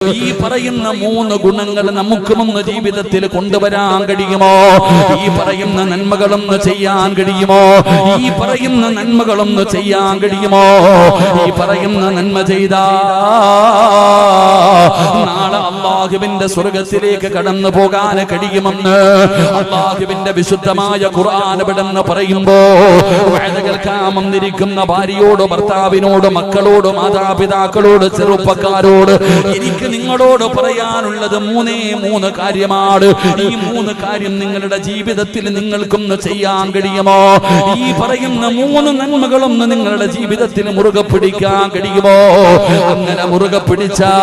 ഈ പറയുന്ന മൂന്ന് ഗുണങ്ങൾ നമുക്കുമൊന്ന് ജീവിതത്തിൽ കൊണ്ടുവരാൻ കഴിയുമോ? ഈ പറയുന്ന നന്മകളൊന്ന് ചെയ്യാൻ കഴിയുമോ? ഈ പറയുന്ന നന്മകളൊന്ന് ചെയ്യാൻ കഴിയുമോ? ഈ പറയുന്ന നന്മ ചെയ്താ നാളെ അല്ലാഹുവിന്റെ സ്വർഗത്തിലേക്ക് കടന്നു പോകാൻ കഴിയുമെന്ന് അല്ലാഹുവിന്റെ വിശുദ്ധമായ ഖുർആൻ ഇവിടെന്ന് പറയുമ്പോ വഅദ കേൾക്കാൻ വന്നിരിക്കുന്ന ഭാര്യയോട്, ഭർത്താവിനോട്, മക്കളോട്, മാതാപിതാക്കളോട്, ചെറുപ്പക്കാരോട് എനിക്ക് നിങ്ങളോട് പറയാനുള്ളത് മൂന്ന് കാര്യമാണ്. ഈ മൂന്ന് കാര്യം നിങ്ങളുടെ ജീവിതത്തിൽ നിങ്ങൾക്കൊന്ന് ചെയ്യാൻ കഴിയുമോ? ഈ പറയുന്ന മൂന്ന് നന്മകളൊന്ന് നിങ്ങളുടെ ജീവിതത്തിൽ മുറുകെ പിടിക്കാൻ കഴിയുമോ? അങ്ങനെ മുറുകെ പിടിച്ചാ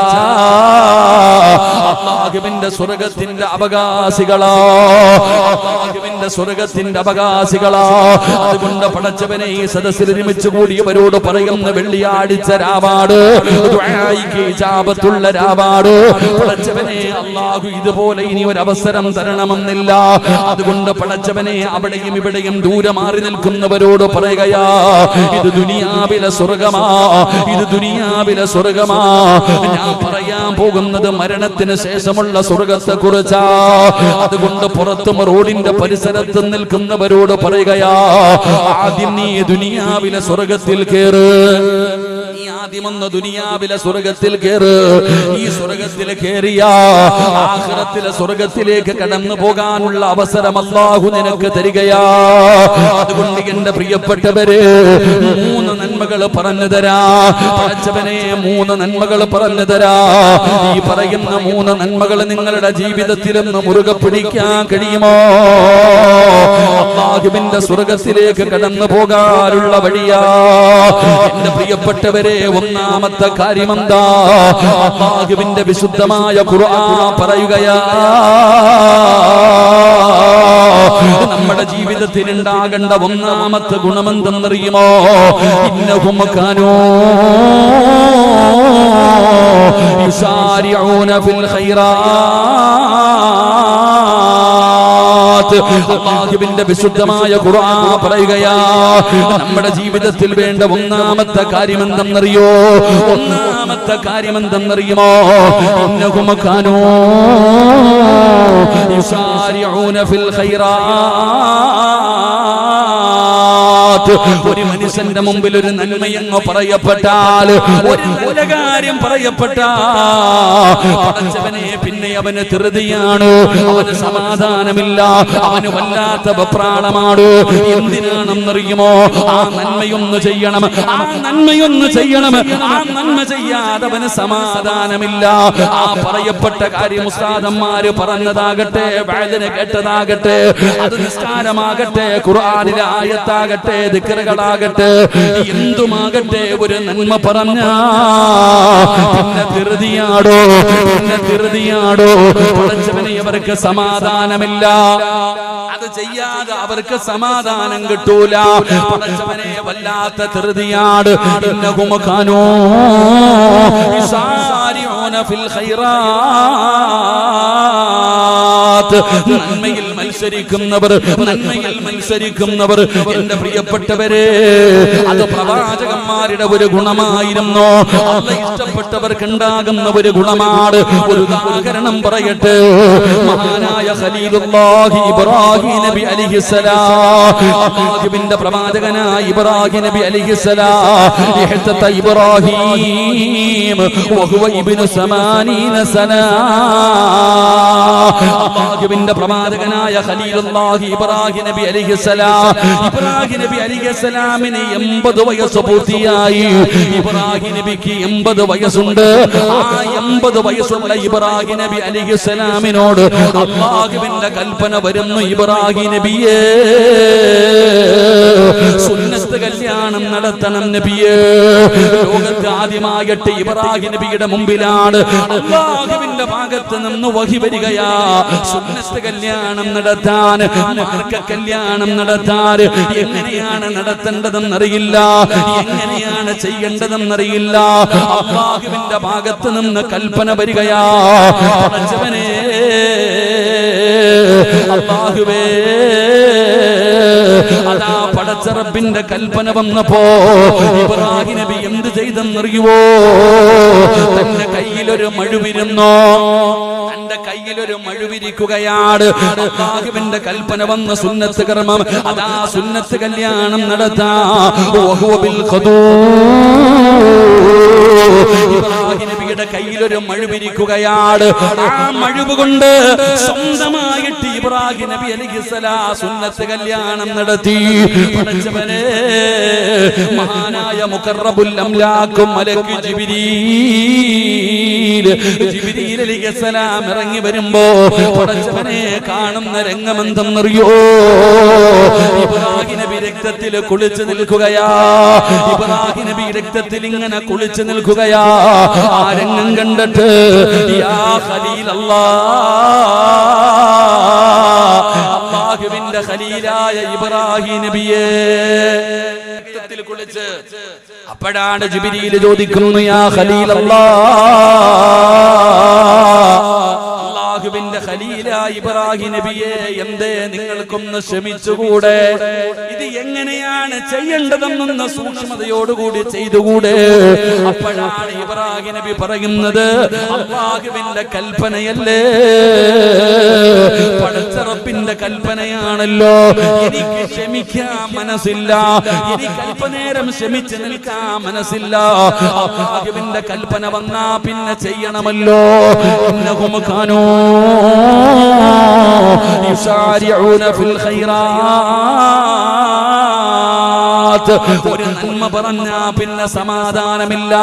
അല്ലാഹുവിന്റെ സ്വർഗത്തിന്റെ അവകാശികളാ, അല്ലാഹുവിന്റെ സ്വർഗത്തിന്റെ അവകാശികളാ. അതുകൊണ്ട് പടച്ചവനെ ഈ സദസ്സിൽ ഒരുമിച്ച് കൂടിയവരോട് പറയുന്ന വെള്ളിയാഴ്ച രാവാട്, ദുആയിക്ക് ഇജാബത്തുള്ള രാവാട്. പടച്ചവനെ അല്ലാഹു ഇതുപോലെ ഇനി ഒരു അവസരം തരണമെന്നില്ല. അതുകൊണ്ട് പടച്ചവനെ അവിടെയും ഇവിടെയും ദൂരെ മാറി നിൽക്കുന്നവരോട് പറയുകയാ, ഇത് ദുനിയാവിലെ സ്വർഗമാ, ഇത് ദുനിയാവിലെ സ്വർഗമാ. ഞാൻ പറയാൻ പോകുന്നത് മരണത്തിന് ശേഷമുള്ള സ്വർഗത്തെ കുറിച്ചാ. അതുകൊണ്ട് പുറത്തും റോഡിന്റെ പരിസരത്ത് നിൽക്കുന്നവരോട് പറയുകയാ, ആദ്യം നീ ദുനിയാവിലെ സ്വർഗത്തിൽ കേറ്. ആദ്യമൊന്ന് ദുനിയാവിലെ സ്വർഗത്തിൽ കേറ്. ഈ സ്വർഗത്തിൽ കേറിയ ആഖിറത്തിലെ സ്വർഗത്തിലേക്ക് കടന്നു പോകാനുള്ള അവസരം അല്ലാഹു നിനക്ക് തരികയാ. അതുകൊണ്ട് എന്റെ പ്രിയപ്പെട്ടവരെ, മൂന്ന് നന്മകൾ പറഞ്ഞു തരാ. പടച്ചവനെ മൂന്ന് നന്മകൾ പറഞ്ഞു തരാ. ഈ പറയുന്ന മൂന്ന് നന്മകൾ നിങ്ങളുടെ ജീവിതത്തിലൊന്ന് മുറുകെ പിടിക്കാൻ കഴിയുമോ? അല്ലാഹുവിന്റെ സ്വർഗത്തിലേക്ക് കടന്നു പോകാനുള്ള വഴിയാ. എന്റെ പ്രിയപ്പെട്ടവരെ, ഒന്നാമത്തെ കാര്യം എന്താ? അല്ലാഹുവിന്റെ വിശുദ്ധമായ ഖുർആൻ പറയുകയാ, നമ്മുടെ ജീവിതത്തിൽ ഉണ്ടാകേണ്ട ഒന്നാമത്തെ ഗുണമെന്തെന്നറിയുമോ? ഇന്നഹും കാനൂ യുസാരിഊന ഫിൽ ഖൈറാത്ത്. അല്ലാഹുവിന്റെ വിശുദ്ധമായ ഖുർആൻ പറയുകയാ, നമ്മുടെ ജീവിതത്തിൽ വേണ്ട ഒന്നാമത്തെ കാര്യം എന്തെന്നറിയോ? ഒന്നാമത്തെ കാര്യം എന്തെന്നറിയുമോ? ഇന്നഹും കാനൂ യുസാരിഊന ഫിൽ ഖൈറാത്ത്. ഒരു മനുഷ്യന്റെ മുമ്പിൽ ഒരു നന്മയെന്ന് പറയപ്പെട്ടാൽ, ഒരു നല്ല കാര്യം പറയപ്പെട്ടാൽ, പടച്ചവനെ പിന്നെ അവന് ധൃതിയാണ്, അവന് സമാധാനമില്ല, അവന് വല്ലാത്ത വെപ്രാളമാണ്. എന്തിനാണെന്നറിയുമോ? ആ നന്മയൊന്ന് ചെയ്യണം, ആ നന്മയൊന്ന് ചെയ്യണം. ആ നന്മ ചെയ്യാതെ അവന് സമാധാനമില്ല. ആ പറയപ്പെട്ട കാര്യം ഉസ്താദന്മാര് പറഞ്ഞതാകട്ടെ, വഅദിനെ കേട്ടതാകട്ടെ, അത് നിസ്കാരമാകട്ടെ, ഖുർആനിലെ ആയത്താകട്ടെ, ദിക്റുകളാകട്ടെ, എന്തുമാകട്ടെ, ഒരു നന്മ പറഞ്ഞാ പിന്നെ ധൃതിയാടോ, പിന്നെ ധൃതിയാടോ. പടച്ചവനെ അവർക്ക് സമാധാനമില്ല. അത് ചെയ്യാതെ അവർക്ക് സമാധാനം കിട്ടൂല. പടച്ചവനെ വല്ലാത്ത ധൃതിയാണ്. ഇന്നഹും കാനൂ യുസാരിഊന ഫിൽ ഖൈറാത്ത്. നന്മയിൽ മത്സരിക്കുന്നവർ, നന്മയിൽ മത്സരിക്കുന്നവർ. എന്റെ പ്രിയപ്പെട്ടവരെ, അത് പ്രവാചകന്മാരുടെ ഒരു ഗുണമായിരുന്നു. അല്ലാഹ് ഇഷ്ടപ്പെട്ടവർക്ക് ഉണ്ടാകുന്ന ഒരു ഗുണമാണ്. ഒരു ഉദാഹരണം പറയട്ടെ. മഹാനായ ഖലീലുല്ലാഹി ഇബ്രാഹിം നബി അലൈഹിസ്സലാം, അല്ലാഹുവിന്റെ പ്രവാചകനായ ഇബ്രാഹിം നബി അലൈഹിസ്സലാം, ഇഹ്തത ഇബ്രാഹിം വഹുവ ഇബ്നു 80 സന. അല്ലാഹുവിന്റെ പ്രവാചകനായ ഖലീലുല്ലാഹി ഇബ്രാഹിം നബി അലൈഹിസ്സലാം, ഇബ്രാഹിം നബി അലൈഹിസ്സലാമിന് 80 വയസ്സ് പൂർത്തിയായി. ഇബ്രാഹിം നബിക്ക് 80 വയസ്സുണ്ട്. ആ 80 വയസ്സുള്ള ഇബ്രാഹിം നബി അലൈഹിസ്സലാമിനോട് അല്ലാഹുവിന്റെ കൽപ്പന വരുന്നു, ഇബ്രാഹിം നബിയേ, സുന്നത്ത് കല്യാണം നടത്തണം നബിയേ. ലോകത്ത് ആദ്യമായിട്ട് ഇബ്രാഹിം നബിയുടെ മുമ്പിലാണ് അല്ലാഹുവിന്റെ ഭാഗത്ത് നിന്ന് വഹി വരികയാ. സുന്നത്ത് കല്യാണം നടത്താൻ, മാർഗ കല്യാണം നടത്താൻ എങ്ങനെയാണ് നടത്തേണ്ടതെന്നറിയില്ല, എങ്ങനെയാണ് ചെയ്യേണ്ടതെന്നറിയില്ല. അല്ലാഹുവിന്റെ ഭാഗത്ത് നിന്ന് കൽപ്പന വരികയാ. പടച്ചവനേ, അല്ലാഹുവേ, അതാ പടച്ച റബ്ബിന്റെ കൽപ്പന വന്നപ്പോ ഇബ്രാഹിം നബി എന്ത് ചെയ്തെന്നറിയുവോ? തന്റെ കയ്യിലൊരു മഴുവിരുന്നോ, തന്റെ കയ്യിലൊരു മഴുവിരിക്കുകയാണ്. അല്ലാഹുവിന്റെ കൽപ്പന വന്ന സുന്നത്ത് കർമ്മം, അതാ സുന്നത്ത് കല്യാണം നടത്താ. ഇബ്രാഹിം നബിയുടെ കയ്യിലൊരു മഴുവിരിക്കുകയാണ്. ആ മഴുവ് കൊണ്ട് സ്വന്തമായിട്ട് ഇബ്രാഹിം നബി അലൈഹിസ്സലാം സുന്നത്ത് കല്യാണം നടത്തി. പടച്ചവനെ, മഹാനായ മുഖറബുൽ അംലാഖും മലക്ക് ജിബ്രീൽ അലൈഹിസ്സലാം ഇറങ്ങി വരുമ്പോ പടച്ചവനെ കാണുന്ന രംഗമെന്തെന്നറിയോ? ഇബ്രാഹിം നബി രക്തത്തിൽ കുളിച്ചു നിൽക്കുകയാ. ഇബ്രാഹിം നബി രക്തത്തിൽ ഇങ്ങനെ കുളിച്ചു നിൽക്കുകയാ. ആ രംഗം കണ്ടിട്ട് യാ ഖലീലല്ലാഹ്, അല്ലാഹുവിന്റെ ഖലീലായ ഇബ്രാഹിം നബിയെ രക്തത്തിൽ കുളിച്ച്. അപ്പോഴാണ് ജിബ്രീൽ ചോദിക്കുന്നു, യാ ഖലീലല്ലാഹ്, അല്ലാഹുവിന്റെ ഖലീലായ ഇബ്രാഹിം നബിയെ, എന്തേ നിങ്ങൾക്കൊന്ന് ക്ഷമിച്ചുകൂടെ? ഇത് എങ്ങനെയാണ് ചെയ്യേണ്ടതെന്നൊന്ന് സൂക്ഷ്മതയോടുകൂടി ചെയ്തുകൂടെ? അപ്പോഴാണ് ഇബ്രാഹിം നബി പറയുന്നത്, അല്ലാഹുവിന്റെ കൽപ്പനയല്ലേ, പടച്ച റബ്ബിന്റെ കൽപ്പനയാണല്ലോ, എനിക്ക് ക്ഷമിക്കാൻ മനസ്സില്ല, എനിക്ക് അല്പനേരം ക്ഷമിച്ച് നിൽക്കാൻ മനസ്സില്ല. അല്ലാഹുവിന്റെ കൽപ്പന വന്നാ പിന്നെ ചെയ്യണമല്ലോ. ഇന്നഹും കാനൂ യുസാരിഊന ഫിൽ ഖൈറാത്ത്. ഒരു നന്മ പറഞ്ഞാ പിന്നെ സമാധാനമില്ല.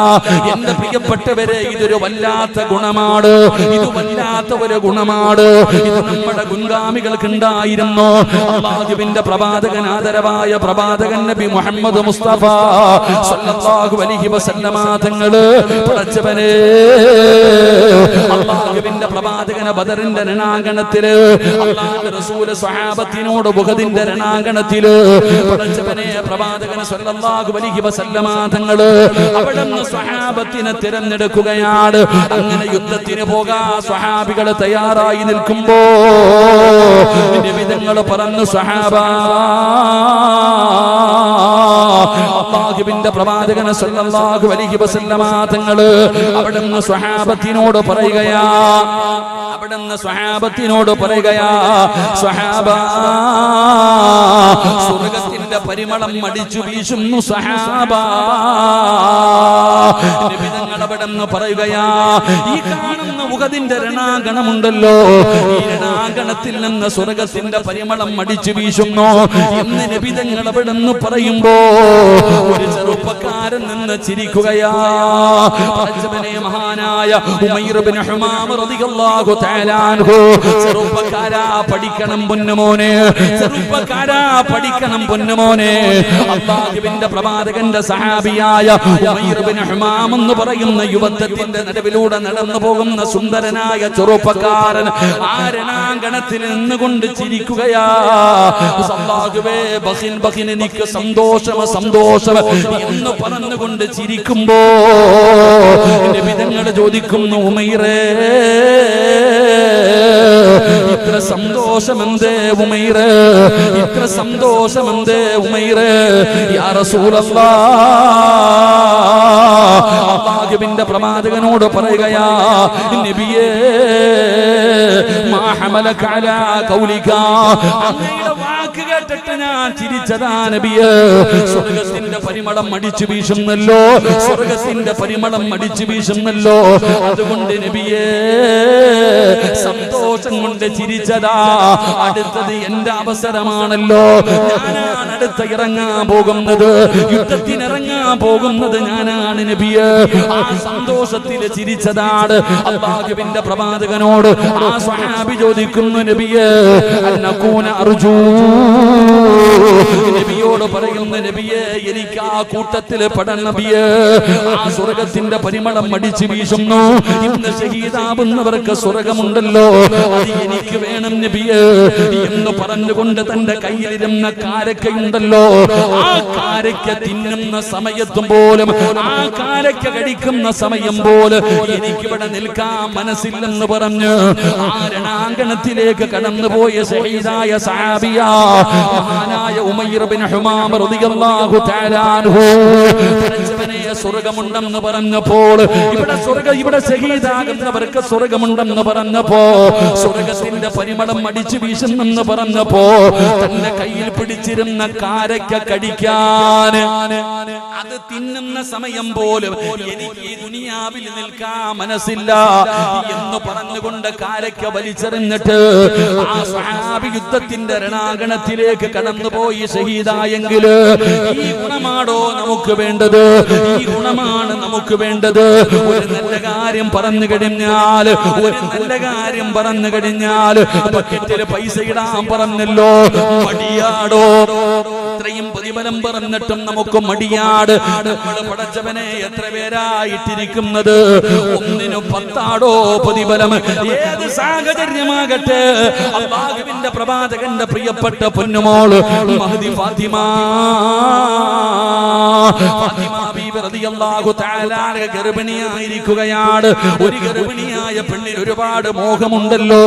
എന്റെ പ്രിയപ്പെട്ടവരെ, ഇതൊരു വല്ലാത്ത ഗുണമാണ്, ഇത് വല്ലാത്ത ഒരു ഗുണമാണ്. ഇത് നമ്മുടെ മുൻഗാമികൾക്ക് ഉണ്ടായിരുന്നു. അല്ലാഹുവിന്റെ പ്രവാചകൻ, ആദരവായ പ്രവാചകൻ നബി മുഹമ്മദ് മുസ്തഫ സല്ലല്ലാഹു അലൈഹി വസല്ലമ തങ്ങള്, പടച്ചവനെ, അല്ലാഹുവിന്റെ പ്രവാചകന ബദറിന്റെ രണാങ്കണത്തില്, അല്ലാഹുവിന്റെ റസൂൽ സ്വഹാബത്തിനോട് ഉഹദിന്റെ രണാങ്കണത്തില്, പടച്ചവനെ, പ്രവാചകൻ സല്ലല്ലാഹു അലൈഹി വസല്ലമ തങ്ങള് അവിടുന്ന് സ്വഹാബത്തിനെ തിരഞ്ഞെടുക്കുകയാണ്. അങ്ങനെ യുദ്ധത്തിന് പോകാൻ സ്വഹാബികൾ തയ്യാറായി നിൽക്കുമ്പോ നബി തങ്ങൾ പറഞ്ഞു, സ്വഹാബ, അല്ലാഹുവിന്റെ പ്രവാചകൻ സല്ലല്ലാഹു അലൈഹി വസല്ലമ തങ്ങള് അവിടുന്ന് സ്വഹാബത്തിനോട് പറയുകയാ, സ്വഹാബ, സ്വർഗ്ഗത്തിന്റെ പരിമളം അടിച്ചു വീശുന്നു സ്വഹാബ. നബി തങ്ങൾ അവിടുന്ന് പറയുകയാ, ഈ കാണുന്ന ഉഹദിന്റെ രണാങ്കണമുണ്ടല്ലോ, ഈ രണാങ്കണത്തിൽ നിന്ന് സ്വർഗ്ഗത്തിന്റെ പരിമളം അടിച്ചു വീശുന്നു എന്ന് നബി തങ്ങൾ അവിടുന്ന് പറയുമ്പോ ഒരു ചെറുപ്പക്കാരൻ നിന്ന് ചിരിക്കുകയാ. മഹാനായ ഉമൈർ ഇബ്നു ഹുമാം റളിയല്ലാഹു തആല അൻഹു, ചെറുപ്പക്കാരാ പഠിക്കണം പൊന്നുമോനെ, ചെറുപ്പക്കാരാ പഠിക്കണം പൊന്നുമോനെ. അല്ലാഹുവിന്റെ പ്രവാചകന്റെ സഹാബിയായ ഉമൈർ ഇബ്നു ഹുമാം എന്ന് പറയുന്ന യുവത്വത്തിന്റെ നടുവിലൂടെ നടന്നു പോകുന്ന സുന്ദരനായ ചെറുപ്പക്കാരൻ ആ രണാങ്കണത്തിൽ നിന്നുകൊണ്ട് ചിരിക്കുകയാ. അല്ലാഹുവേ, ബഖിൻ ബഖിൻ, എനിക്ക് സന്തോഷം സന്തോഷം എന്ന് പറഞ്ഞുകൊണ്ട് ചിരിക്കുമ്പോ നബി തങ്ങൾ ചോദിക്കുന്നു, ഉമൈറേ, ഇത്ര സന്തോഷമെന്തേ ഉമൈറേ, ഇത്ര സന്തോഷമെന്തേ ഉമൈറേ? യാ റസൂലല്ലാഹ്, അല്ലാഹുവിന്റെ പ്രവാചകനോട് പറയുകയാ, നബിയേ, മാ ഹമലക അലാ ഖൗലിക, അങ്ങയുടെ വാക്ക് കേട്ടിട്ട് ഞാൻ ചിരിച്ചതാ നബിയേ. സ്വർഗ്ഗത്തിന്റെ പരിമളം അടിച്ചു വീശുന്നല്ലോ, സ്വർഗ്ഗത്തിന്റെ പരിമളം അടിച്ചു വീശുന്നല്ലോ, അതുകൊണ്ട് നബിയേ സന്തോഷം കൊണ്ട് ചിരിച്ചതാ. അടുത്തത് എന്റെ അവസരമാണല്ലോ, ഞാനാണ് അടുത്ത ഇറങ്ങാൻ പോകുന്നത്, യുദ്ധത്തിനിറങ്ങാൻ പോകുന്നത് ഞാനാണ് നബിയേ. ആ സന്തോഷത്തിൽ ചിരിച്ചതാണ്. അല്ലാഹുവിന്റെ പ്രവാചകനോട് ആ സ്വഹാബി ചോദിക്കുന്നു, നബിയേ, അന്നകൂന അർജൂ, നബിയോട് പറയുന്നു, നബിയേ, എനിക്ക് ആ കൂട്ടത്തിൽ പെടാൻ നബിയേ. ആ സ്വർഗ്ഗത്തിന്റെ പരിമളം അടിച്ചു വീശുന്നു. ഇന്ന് ഷഹീദാവുന്നവർക്ക് സ്വർഗ്ഗമുണ്ടല്ലോ, ഉണ്ടല്ലോ, അത് എനിക്ക് വേണം നബിയേ എന്ന് പറഞ്ഞുകൊണ്ട് തന്റെ കയ്യിലിരുന്ന കാരക്കയുണ്ടല്ലോ, ആ കാരക്ക തിന്നുന്ന സമയത്തും പോലും, ആ കാരക്ക കഴിക്കുന്ന സമയം പോലും എനിക്കിവിടെ നിൽക്കാൻ മനസ്സില്ലെന്ന് പറഞ്ഞ് ആ രണാങ്കണത്തിലേക്ക് കടന്നുപോയ ശഹീദായ സഹാബിയ മഹാനായ ഉമയ്ർ ബിൻ ഹുമാം റളിയല്ലാഹു തആല അൻഹു സ്വർഗമുണ്ടെന്ന് പറഞ്ഞപ്പോൾ, ഇവിടെ ശഹീദാകുന്നവർക്ക് സ്വർഗമുണ്ടെന്ന് പറഞ്ഞപ്പോ, സ്വർഗത്തിന്റെ പരിമളം അടിച്ചു വീശുന്നെന്ന് പറഞ്ഞപ്പോ, തന്റെ കയ്യിൽ പിടിച്ചിരുന്ന കാരക്ക കടിക്കാൻ, അത് തിന്നുന്ന സമയം പോലും എനിക്ക് ഈ ദുനിയാവിൽ നിൽക്കാൻ മനസ്സില്ല എന്ന് പറഞ്ഞുകൊണ്ട് കാരക്ക വലിച്ചെറിഞ്ഞിട്ട് ആ സ്വഹാബി യുദ്ധത്തിന്റെ രണാങ്കണത്തിലേക്ക് കടന്നുപോയി ശഹീദായെങ്കിൽ ഈ ഗുണമാണോ നമുക്ക് വേണ്ടത്? ഈ ഗുണമാണ് നമുക്ക് വേണ്ടത്. ഒരു നല്ല കാര്യം പറഞ്ഞു കഴിഞ്ഞാൽ, ബക്കറ്റിൽ പൈസ ഇടാൻ പറഞ്ഞല്ലോ, മടിയാടോ? ഇത്രയും പ്രതിഫലം പറഞ്ഞിട്ടും നമുക്ക് മടിയാട്. നമ്മൾ പടച്ചവനെ എത്ര പേരായിട്ടിരിക്കുന്നത്? 1ന് 10 പ്രതിഫലം. ഏത് സാഹചര്യമാകട്ടെ, അല്ലാഹുവിന്റെ പ്രവാചകന്റെ പ്രിയപ്പെട്ട പൊന്നുമോള് മഹദി ഫാത്തിമ ബീവി റളിയല്ലാഹു തആല ഗർഭിണിയായിരിക്കുകയാണ്. ഒരു ഗർഭിണിയായ പെണ്ണിന് ഒരുപാട് മോഹമുണ്ടല്ലോ,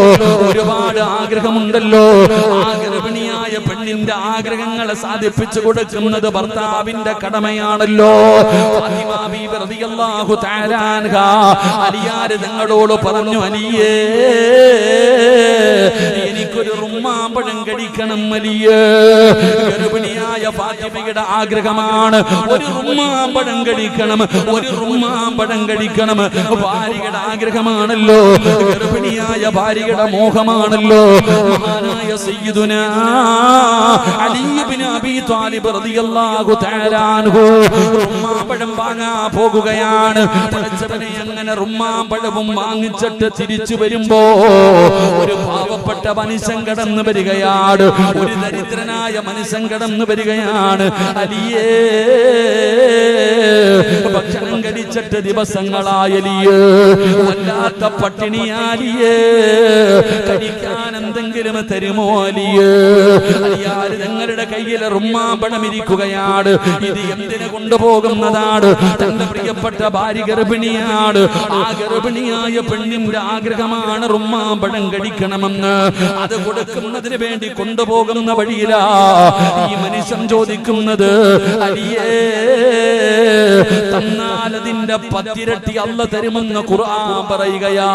ഒരുപാട് ആഗ്രഹമുണ്ടല്ലോ. ആ ഗർഭിണിയായ പെണ്ണിന്റെ ആഗ്രഹങ്ങളെ സാധിപ്പിച്ചു കൊടുക്കുന്നത് ഭർത്താവിന്റെ കടമയാണല്ലോ. ഫാത്തിമ ബീവി റളിയല്ലാഹു തആല അൻഹാ അലിയാർ തങ്ങളോട് പറഞ്ഞു, അലിയേ എനിക്കൊരു റുമ്മാമ്പഴം കഴിക്കണം അലിയേ. ഗർഭിണിയായ ഫാത്തിമയുടെ ആഗ്രഹമാണ് ഒരു റുമ്മാമ്പഴം കഴിക്കണം, ഒരു റുമ്മാമ്പഴം കഴിക്കണം. ഭാര്യയുടെ ആഗ്രഹമാണല്ലോ, ഗർഭിണിയായ ഭാര്യയുടെ മോഹമാണല്ലോ. മഹാനായ സയ്യിദുനാ അലി ഇബ്നു അബീ ത്വാലിബ് റളിയല്ലാഹു തആല അൻഹു റുമ്മാമ്പഴം വാങ്ങാൻ പോകുകയാണ്. പടച്ചവനെ അങ്ങനെ റുമ്മാമ്പഴവും വാങ്ങിച്ചിട്ട് തിരിച്ചു വരുമ്പോ ഒരു പാവപ്പെട്ട മനുഷ്യൻ കടന്നു വരികയാണ്, ഒരു ദരിദ്രനായ മനുഷ്യൻ കടന്നു വരികയാണ്. അലിയേ ഭക്ഷണം കഴിച്ചിട്ട് ദിവസങ്ങളായലിയേ, വല്ലാത്ത പട്ടിണിയാലിയേ, കഴിക്കാൻ എന്തെങ്കിലും തരുമോ അലിയേ? അലിയാർ നിങ്ങളുടെ കയ്യിൽ റുമ്മാമ്പഴം ഇരിക്കുകയാണ്, ഇത് എന്തിനു കൊണ്ടുപോകുന്നതാണ്? തന്റെ പ്രിയപ്പെട്ട ഭാര്യ ഗർഭിണിയാണ്, ആ ഗർഭിണിയായ പെണ്ണിന്റെ ആഗ്രഹമാണ് റുമ്മാമ്പഴം കഴിക്കണമെന്ന്. അത് കൊടുക്കുന്നതിന് വേണ്ടി കൊണ്ടുപോകുന്ന വഴിയിലാ ഈ മനുഷ്യൻ ചോദിക്കുന്നത്, അലിയേ തന്നാൽ അതിന്റെ 10 ഇരട്ടി അല്ല തരുമെന്ന് ഖുർആൻ പറയുകയാ.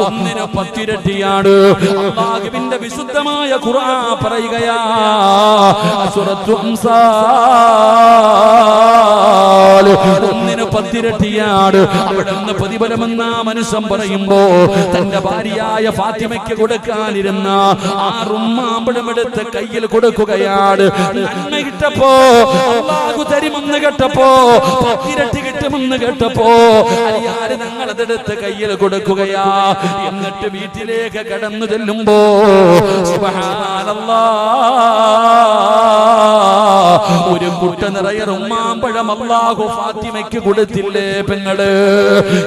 1ന് 10 ഇരട്ടിയാണ്. അല്ലാഹുവിന്റെ വിശുദ്ധമായ ഖുർആൻ പറയുകയാ, സൂറത്തുൽ അംസാൽ 1ന് 10 ഇരട്ടിയാണ്. അവിടെ നിന്ന് പ്രതിഫലമെന്ന മനുഷ്യൻ പറയുമ്പോ തന്റെ ഭാര്യയായ ഫാത്തിമയ്ക്ക് കൊടുക്കാനിരുന്ന ആ റുമ്മാമ്പഴം എടുത്ത് കയ്യിൽ കൊടുക്കുകയാണ്. നന്മ കിട്ടപ്പോ, അല്ലാഹു തരുമെന്ന് കേട്ടപ്പോ, 10 ഇരട്ടി കിട്ടുമെന്ന് കേട്ടപ്പോ അലിയാർ ഞങ്ങൾ അതെടുത്ത് കയ്യിൽ കൊടുക്കുകയാ. എന്നിട്ട് വീട്ടിലേക്ക് കടന്നു ചെല്ലുമ്പോ സുബ്ഹാനല്ലാഹ്, ഒരു കുട്ട നിറയെ റുമ്മാമ്പഴം അല്ലാഹു ഫാത്തിമയ്ക്ക് കൊടുത്തില്ലേ പെങ്ങള്?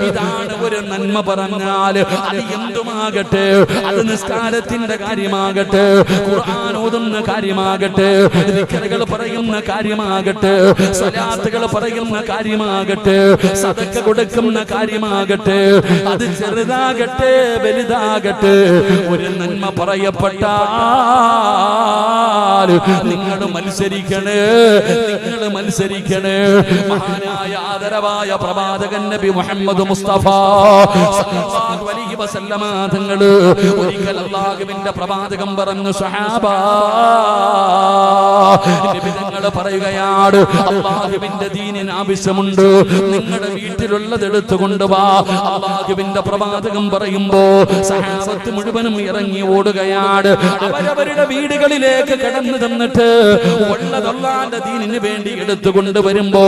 ഇതാണ് ഒരു നന്മ പറഞ്ഞാൽ. അത് എന്തുമാകട്ടെ, അത് നിസ്കാരത്തിന്റെ കാര്യമാകട്ടെ, ഖുർആൻ ഓതുന്ന കാര്യമാകട്ടെ, ദിക്റുകൾ പറയുന്ന കാര്യമാകട്ടെ, സ്വലാത്തുകൾ പറയുന്ന കാര്യമാകട്ടെ, സദഖ കൊടുക്കുന്ന കാര്യമാകട്ടെ, അത് ചെറുതാകട്ടെ വലുതാകട്ടെ, ഒരു നന്മ പറയപ്പെട്ടാൽ നിങ്ങൾ മത്സരിക്കണേ, നിങ്ങൾ മത്സരിക്കണേ. മഹാനായ ആദരവായ പ്രവാചകൻ നബി മുഹമ്മദ് മുസ്തഫ സല്ലല്ലാഹു അലൈഹി വസല്ലമ തങ്ങൾ ഒരിക്കൽ അല്ലാഹുവിന്റെ പ്രവാചകൻ പറഞ്ഞു, സഹാബാ നബി തങ്ങൾ പറയുകയാണ്, അല്ലാഹുവിന്റെ ദീനിന് ആവശ്യമുണ്ട്, നിങ്ങളുടെ വീട്ടിലുള്ളത് എടുത്തു കൊണ്ടുവാ. അല്ലാഹുവിന്റെ പ്രവാചകൻ പറയുമ്പോ സഹാബത്ത് മുഴുവനും ഇറങ്ങി ഓടുകയാണ്. അവരവരുടെ വീടുകളിലേക്ക് കടന്നു തന്നിട്ട് ഉള്ളത് അല്ലാഹുവിന്റെ ദീനിന് വേണ്ടി എടുത്തു കൊണ്ടുവരുമ്പോ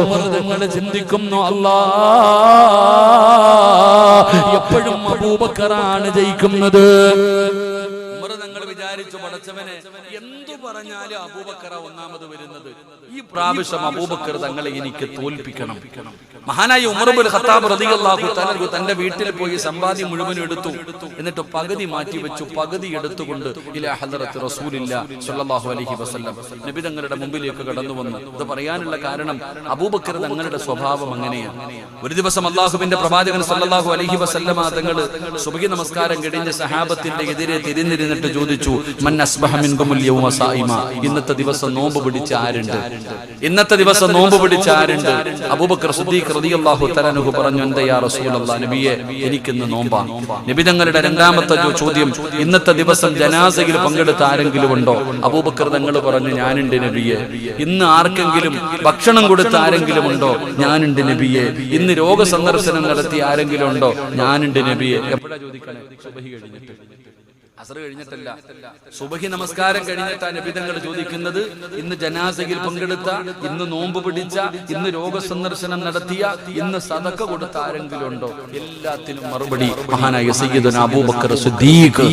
ഉമർ തങ്ങൾ ചിന്തിക്കുന്നു, അല്ലാഹ് എപ്പോഴും അബൂബക്കറാണ് ജയിക്കുന്നത്. വിചാരിച്ചു പടച്ചവനെ എന്തു പറഞ്ഞാലും അബൂബക്കർ ഒന്നാമത് വരുന്നത്, ഈ പ്രാവശ്യം അബൂബക്കർ തങ്ങളെ എനിക്ക് തോൽപ്പിക്കണം. മഹാനായ ഉമർ ഇബ്നുൽ ഖത്താബ് റളിയല്ലാഹു തആല തന്റെ വീട്ടിൽ പോയി സമ്പാദ്യം മുഴുവൻ എടുത്തു. എന്നിട്ട് പകുതി മാറ്റി വെച്ചു. പകുതി എടുത്തുകൊണ്ട് ഇലാ ഹദ്റത്ത് റസൂലില്ലാഹി സ്വല്ലല്ലാഹു അലൈഹി വസല്ലം നബി തങ്ങളുടെ മുമ്പിലേക്ക് കടന്നു വന്നു. ഇത് പറയാനുള്ള കാരണം അബൂബക്കർ തങ്ങളുടെ സ്വഭാവം അങ്ങനെയാണ്. ഒരു ദിവസം അല്ലാഹുവിന്റെ പ്രവാചകൻ സ്വല്ലല്ലാഹു അലൈഹി വസല്ലം തങ്ങൾ സുബ്ഹി നമസ്കാരം കഴിഞ്ഞ് സഹാബത്തിന്റെ എതിരെ തിരിഞ്ഞിരുന്നിട്ട് ചോദിച്ചു, മൻ അസ്ബഹ മിൻകുമുൽ യൗമ സായിമ, ഇന്നത്തെ ദിവസം നോമ്പ് പിടിച്ച ആരുണ്ട്? ഇന്നത്തെ ദിവസം നോമ്പ് പിടിച്ച ആരുണ്ട്? അബൂബക്കർ സിദ്ദീഖ് റളിയല്ലാഹു തആല അൻഹു പറഞ്ഞു, എന്താ യാ റസൂലല്ലാഹ്, നബിയെ എനിക്കിന്ന് നോമ്പാ. നബി തങ്ങളുടെ രണ്ടാമത്തെ ചോദ്യം, ഇന്നത്തെ ദിവസം ജനാസയിൽ പങ്കെടുത്ത ആരെങ്കിലും ഉണ്ടോ? അബൂബക്കർ തങ്ങൾ പറഞ്ഞു, ഞാനുണ്ട് നബിയെ. ഇന്ന് ആർക്കെങ്കിലും ഭക്ഷണം കൊടുത്ത ആരെങ്കിലും ഉണ്ടോ? ഞാനുണ്ട് നബിയെ. ഇന്ന് രോഗസന്ദർശനം നടത്തിയ ആരെങ്കിലും ഉണ്ടോ? ഞാനുണ്ട് നബിയെ. എപ്പോഴാ ചോദിക്കണേ? സുബഹി കഴിഞ്ഞിട്ട്, അസ്ർ കഴിഞ്ഞിട്ടല്ല, സുബഹി നമസ്കാരം കഴിഞ്ഞിട്ടാ നബി തങ്ങൾ ചോദിക്കുന്നത്. ഇന്ന് ജനാസയിൽ പങ്കെടുത്ത, ഇന്ന് നോമ്പ് പിടിച്ച, ഇന്ന് രോഗസന്ദർശനം നടത്തിയ, ഇന്ന് സദഖ കൊടുത്ത ആരെങ്കിലും ഉണ്ടോ? എല്ലാത്തിനും മറുപടി മഹാനായ സയ്യിദുനാ അബൂബക്കർ സിദ്ദീഖ്.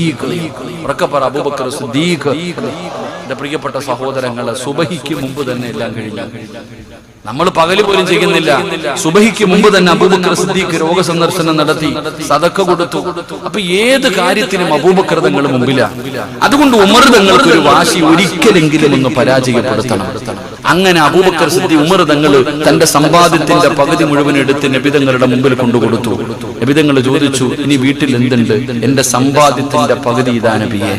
ഉറക്കപ്പറ, അബൂബക്കർ സിദ്ദീഖ്. എന്റെ പ്രിയപ്പെട്ട സഹോദരങ്ങളെ, സുബഹിക്ക് മുമ്പ് തന്നെ എല്ലാം കഴിഞ്ഞു. നമ്മൾ പകല് പോലും ചെയ്യുന്നില്ല. സുബഹിക്ക് മുമ്പ് തന്നെ അബൂബക്കർ സിദ്ദീഖ് രോഗസന്ദർശനം നടത്തി, സദഖ കൊടുത്തു. അപ്പൊ ഏത് കാര്യത്തിനും അബൂബക്കർ തങ്ങൾ മുമ്പിലാണ്. അതുകൊണ്ട് ഉമർ തങ്ങൾക്ക് ഒരു വാശി ഒരിക്കലെങ്കിലും ഒന്ന് പരാജയപ്പെടുത്തണം. അങ്ങനെ അബൂബക്കർ സിദ്ദീഖ് ഉമർ തങ്ങൾ തന്റെ സമ്പാദ്യത്തിന്റെ പകുതി മുഴുവൻ എടുത്ത് നബി തങ്ങളുടെ മുമ്പിൽ കൊണ്ടുകൊടുത്തു. നബി തങ്ങൾ ചോദിച്ചു, ഇനി വീട്ടിൽ എന്തുണ്ട്? എന്റെ സമ്പാദ്യത്തിന്റെ പകുതി ഇതാ നബിയെ.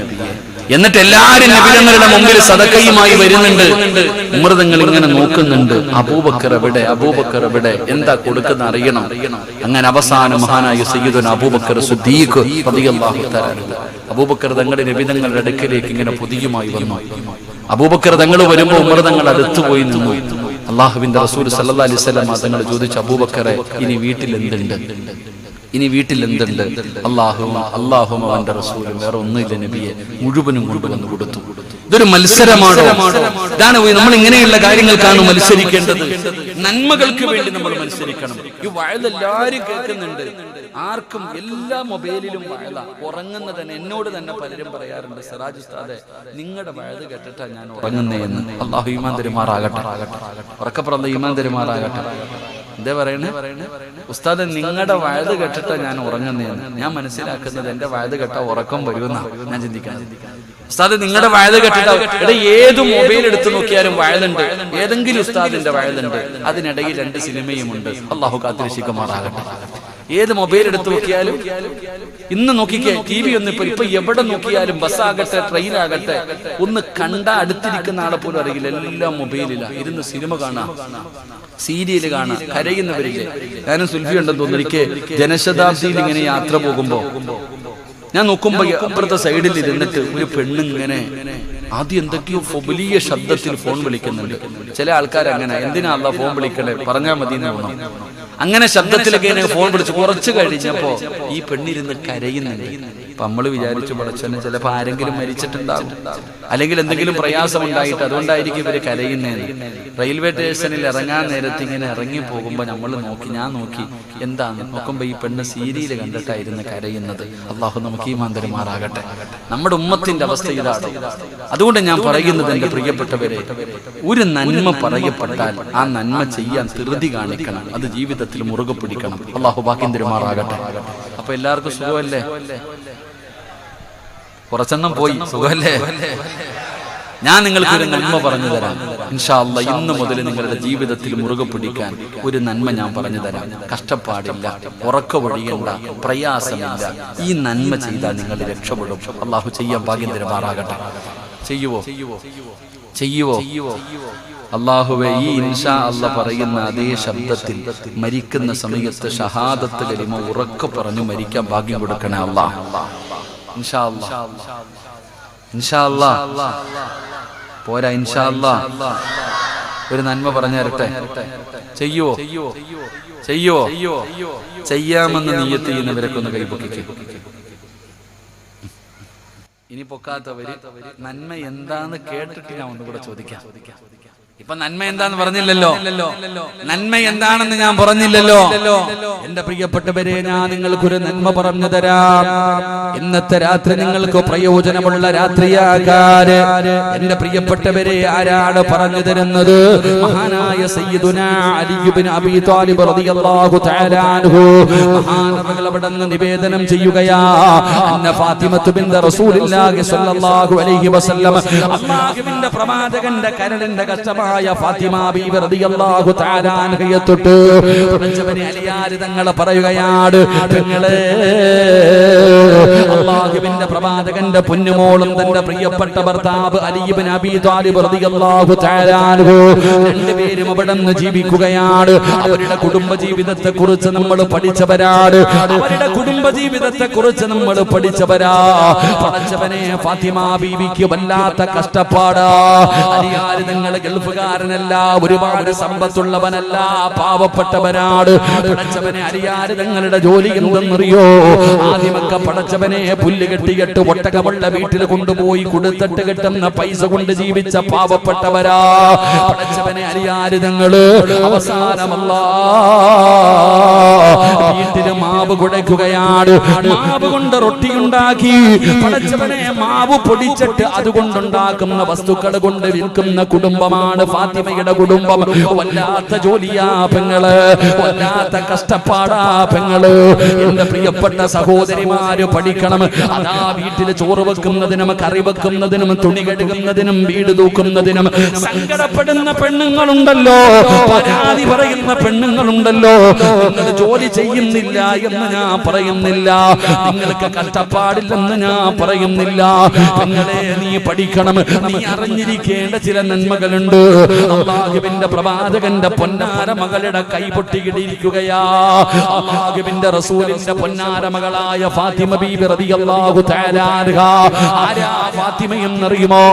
എന്നിട്ട് എല്ലാരും നബി തങ്ങളുടെ മുമ്പിൽ സദഖയുമായി വരുന്നുണ്ട്. ഉമർ തങ്ങൾ ഇങ്ങനെ നോക്കുന്നുണ്ട്, അബൂബക്കർ എവിടെ? അബൂബക്കർ എവിടെ? എന്താ കൊടുക്കുന്ന അറിയണം. അങ്ങനെ അവസാനം മഹാനായ സയ്യിദുനാ അബൂബക്കർ സിദ്ദീഖ് റളിയല്ലാഹു തആല അബൂബക്കർ തങ്ങളുടെ നബി തങ്ങളുടെ അടുക്കലേക്ക് ഇങ്ങനെ പൊതിയുമായി വന്നു. അബൂബക്കർ തങ്ങൾ വരുമ്പോൾ ഉമർ തങ്ങൾ അടുത്തു പോയി നിന്നു. അല്ലാഹുവിന്റെ റസൂൽ സല്ലല്ലാഹു അലൈഹി വസല്ലം തങ്ങൾ ചോദിച്ചു, അബൂബക്കറെ ഇനി വീട്ടിൽ എന്തുണ്ട്? ഇനി വീട്ടിൽ എന്തുണ്ട്? അല്ലാഹുവും അവന്റെ റസൂലും, വേറെ ഒന്നുമില്ല നബിയെ. മുഴുവനും കൊണ്ടുവന്ന് കൊടുത്തു. ഇതൊരു മത്സരമാണോ? ഇതാണ് നമ്മൾ ഇങ്ങനെയുള്ള കാര്യങ്ങൾക്കാണ് മത്സരിക്കേണ്ടത്. നന്മകൾക്ക് വേണ്ടി നമ്മൾ മത്സരിക്കണം. ഈ വയൽ എല്ലാവരും കേൾക്കുന്നുണ്ട്. ആർക്കും എല്ലാ മൊബൈലിലും വയല. ഉറങ്ങുന്ന തന്നെ എന്നോട് തന്നെ പലരും പറയാറുണ്ട്, സിറാജ് ഉസ്താദെ നിങ്ങളുടെ വയൽ കേട്ടിട്ടാ ഞാൻ ഉറങ്ങുന്നേ എന്ന്. അല്ലാഹു ഈമാൻ തരുമാറാകട്ടെ. ഉറക്കപ്പുറം ഈമാൻ തരുമാറാകട്ടെ. എന്താ പറയണേ? ഉസ്താദ് നിങ്ങളുടെ വയത് കേട്ടിട്ടാ ഞാൻ ഉറങ്ങുന്നതെന്ന്. ഞാൻ മനസ്സിലാക്കുന്നത് എന്റെ വയത് കേട്ടാ ഉറക്കം വരുമെന്നാ ഞാൻ ചിന്തിക്കുന്നത്. ഉസ്താദ് നിങ്ങളുടെ വയത് കേട്ടിട്ടാ, ഏത് മൊബൈൽ എടുത്തു നോക്കിയാലും വയലുണ്ട്. ഏതെങ്കിലും ഉസ്താദിന്റെ വയലുണ്ട്. അതിനിടയിൽ 2 സിനിമയുമുണ്ട്. അല്ലാഹു കാത്തിരക്ഷിക്കുമാറാകട്ടെ. ഏത് മൊബൈൽ എടുത്തു നോക്കിയാലും, ഇന്ന് നോക്കിക്കേ, TV ഒന്നും ഇപ്പൊ എവിടെ നോക്കിയാലും, ബസ്സാകട്ടെ ട്രെയിൻ ആകട്ടെ, ഒന്ന് കണ്ട അടുത്തിരിക്കുന്ന ആളെ പോലും അറിയില്ല. എല്ലാം മൊബൈലിലാ. ഇരുന്ന് സിനിമ കാണാം, സീരിയൽ കാണാം, കരയുന്നവരില്ലേ. ഞാനും സുൽഫി ഉണ്ടെന്ന് തോന്നുന്നു. എനിക്ക് ജനശതാബ്ദിയിൽ ഇങ്ങനെ യാത്ര പോകുമ്പോ ഞാൻ നോക്കുമ്പോ അപ്പുറത്തെ സൈഡിൽ ഇരുന്നിട്ട് ഒരു പെണ്ണിങ്ങനെ ആദ്യം എന്തൊക്കെയോ വലിയ ശബ്ദത്തിൽ ഫോൺ വിളിക്കുന്നുണ്ട്. ചില ആൾക്കാർ അങ്ങനെ, എന്തിനാ അല്ലാ ഫോൺ വിളിക്കണേ, പറഞ്ഞാൽ മതി എന്ന് തോന്നുന്നു. അങ്ങനെ ശബ്ദത്തിലൊക്കെ ഫോൺ വിളിച്ച് കുറച്ച് കഴിഞ്ഞപ്പോ ഈ പെണ്ണിരുന്ന് കരയുന്നുണ്ട്. അപ്പൊ നമ്മള് വിചാരിച്ചു, പടച്ചോനെ ചിലപ്പോ ആരെങ്കിലും മരിച്ചിട്ടുണ്ടാകും, അല്ലെങ്കിൽ എന്തെങ്കിലും പ്രയാസം ഉണ്ടായിട്ട് അതുകൊണ്ടായിരിക്കും ഇവര് കരയുന്നതെന്ന്. റെയിൽവേ സ്റ്റേഷനിൽ ഇറങ്ങാൻ നേരത്ത് ഇങ്ങനെ ഇറങ്ങി പോകുമ്പോ ഞാൻ നോക്കി എന്താന്ന് നോക്കുമ്പോ ഈ പെണ്ണ് സീരിയൽ കണ്ടിട്ടായിരുന്നു കരയുന്നത്. അള്ളാഹു നമുക്ക് ഈമാൻ തരുമാറാകട്ടെ. നമ്മുടെ ഉമ്മത്തിന്റെ അവസ്ഥ ഇതാണ്. അതുകൊണ്ട് ഞാൻ പറയുന്നത്, എന്റെ പ്രിയപ്പെട്ടവരെ, ഒരു നന്മ പറയപ്പെട്ടാൽ ആ നന്മ ചെയ്യാൻ ധൃതി കാണിക്കണം. അത് ജീവിതത്തിൽ മുറുകെ പിടിക്കണം. അള്ളാഹു ഭാഗ്യം തരുമാറാകട്ടെ. അപ്പൊ എല്ലാവർക്കും സുഖമല്ലേ? കുറച്ചെണ്ണം പോയി. സുഖമല്ലേ? ഞാൻ നിങ്ങൾക്ക് ഒരു നന്മ പറഞ്ഞു തരാം. ഇൻഷാ അല്ലാഹ് ഇന്ന് മുതൽ നിങ്ങളുടെ ജീവിതത്തിൽ മുറുകെ പിടിക്കാൻ ഒരു നന്മ ഞാൻ പറഞ്ഞു തരാം. കഷ്ടപ്പാടില്ല, ഉറക്ക വഴിയണ്ട, പ്രയാസമില്ല. ഈ നന്മ ചെയ്താൽ നിങ്ങൾ രക്ഷപ്പെടും. അള്ളാഹു ചെയ്യാൻ ഭാഗ്യം തരുമാറാകട്ടെ. ചെയ്യുവോ? അല്ലാഹുവേ, ഈ ഇൻഷാ അല്ലാഹ് പറയുന്ന അതേ ശബ്ദത്തിൽ മരിക്കുന്ന സമയത്ത് ഷഹാദത്ത് കലിമ ഉറക്കെ പറഞ്ഞു മരിക്കാൻ ഭാഗ്യം കൊടുക്കണേ അല്ലാഹ്. ഇൻഷാ അല്ലാഹ് പോരാ, ഇൻഷാ അല്ലാഹ് ഒരു നന്മ പറഞ്ഞു തരട്ടെ. ചെയ്യുവോ? ചെയ്യാമെന്ന് നിയ്യത്ത് ചെയ്യുന്നവരൊക്കെ ഒന്ന് കൈപൊക്കിക്കേ. ഇനി പൊക്കാത്തവര് നന്മ എന്താന്ന് കേട്ടിട്ട് ഞാൻ ഒന്നുകൂടെ ചോദിക്കാം. ഇപ്പൊ നന്മ എന്താന്ന് പറഞ്ഞില്ലല്ലോ, നന്മ എന്താണെന്ന് ഞാൻ പറഞ്ഞില്ലല്ലോ. എന്റെ പ്രിയപ്പെട്ടവരെ, ഞാൻ നിങ്ങൾക്കൊരു നന്മ പറഞ്ഞു തരാം. ഇന്നത്തെ രാത്രി നിങ്ങൾക്ക് പ്രയോജനമുള്ള രാത്രിയാകാൻ എന്റെ പ്രിയപ്പെട്ടവരെ ആരാണ് പറഞ്ഞു തരുന്നത്? മഹാനായ സയ്യിദുനാ അലി ഇബ്നു അബീ ത്വാലിബ് റളിയല്ലാഹു തആല അൻഹു മഹാനവകൾ അവിടുന്ന് നിവേദനം ചെയ്യുകയാ. അന്ന ഫാത്തിമത്തു ബിൻത് റസൂലില്ലാഹി സ്വല്ലല്ലാഹു അലൈഹി വസല്ലം, അല്ലാഹുവിന്റെ പ്രവാചകന്റെ കരളിന്റെ കഷ്ടമായ ഫാത്തിമ ബീവി റളിയല്ലാഹു തആല അൻഹയെ തൊട്ട് പടച്ചവനെ അലിയാർ തങ്ങൾ പറയുകയാണ്, പെങ്ങളെ, അല്ലാഹുവിന്റെ പ്രവാചകന്റെ പൊന്നുമോളും തന്റെ പ്രിയപ്പെട്ട ഭർത്താവ് അലി ഇബ്നു അബീ ത്വാലിബ് റളിയല്ലാഹു തആല അൻഹു രണ്ടുപേരും അവിടുന്ന് ജീവിക്കുകയാണ്. അവരുടെ കുടുംബ ജീവിതത്തെ കുറിച്ച് നമ്മൾ പഠിച്ചവരാണ്. അവരുടെ കുടുംബ ജീവിതത്തെ കുറിച്ച് നമ്മൾ പഠിച്ചവരാ. പടച്ചവനെ, ഫാത്തിമ ബീവിക്ക് വല്ലാത്ത കഷ്ടപ്പാടാ. അലിയാർ തങ്ങൾ ഗൾഫുകാരനല്ല, ഒരുപാട് സമ്പത്തുള്ളവനല്ല, പാവപ്പെട്ടവരാണ്. പടച്ചവനെ, അലിയാർ തങ്ങളുടെ ജോലി എന്തെന്നറിയോ? ആദ്യമൊക്കെ പടച്ചവനെ പുല്ല് കെട്ടിയിട്ട് ഒട്ടകമുള്ള വീട്ടിൽ കൊണ്ടുപോയി കൊടുത്തിട്ട് കിട്ടുന്ന പൈസ കൊണ്ട് ജീവിച്ച പാവപ്പെട്ടവരാ. പടച്ചവനെ, അലിയാർ തങ്ങള് അവസാനമല്ല വീട്ടില് മാവ് കുഴയ്ക്കുകയാണ്. മാവ് കൊണ്ട് റൊട്ടിയുണ്ടാക്കി പടച്ചവനെ മാവ് പൊടിച്ചിട്ട് അതുകൊണ്ടുണ്ടാക്കുന്ന വസ്തുക്കൾ കൊണ്ട് വിൽക്കുന്ന കുടുംബമാണ് ഫാത്തിമയുടെ കുടുംബം. വല്ലാത്ത ജോലിയാ പെങ്ങള്, വല്ലാത്ത കഷ്ടപ്പാടാ പെങ്ങള്. എന്റെ പ്രിയപ്പെട്ട സഹോദരിമാര് പഠിക്കണം. അതാ വീട്ടിൽ ചോറ് വെക്കുന്നതിനും കറി വെക്കുന്നതിനും തുണി കഴുകുന്നതിനും വീട് തൂക്കുന്നതിനും സങ്കടപ്പെടുന്ന പെണ്ണുങ്ങളുണ്ടല്ലോ, പരാതി പറയുന്ന പെണ്ണുങ്ങളുണ്ടല്ലോ. നിങ്ങൾ ജോലി ചെയ്യുന്നില്ല എന്ന് ഞാൻ പറയുന്നില്ല, നിങ്ങൾക്ക് കഷ്ടപ്പാടില്ലെന്ന് ഞാൻ പറയുന്നില്ല. പെങ്ങളെ, നീ പഠിക്കണം. നീ അറിഞ്ഞിരിക്കേണ്ട ചില നന്മകളുണ്ട്. അല്ലാഹുവിന്റെ പ്രവാചകന്റെ പൊന്നാര മകളുടെ കൈ പൊട്ടിയിടിയിരിക്കുകയാ. അല്ലാഹുവിന്റെ റസൂലിന്റെ പൊന്നാര മകളായ ഫാത്തിമ ബീബി റളിയല്ലാഹു തആല അൻഹാ. ആരാ ഫാത്തിമ എന്നറിയുമോ?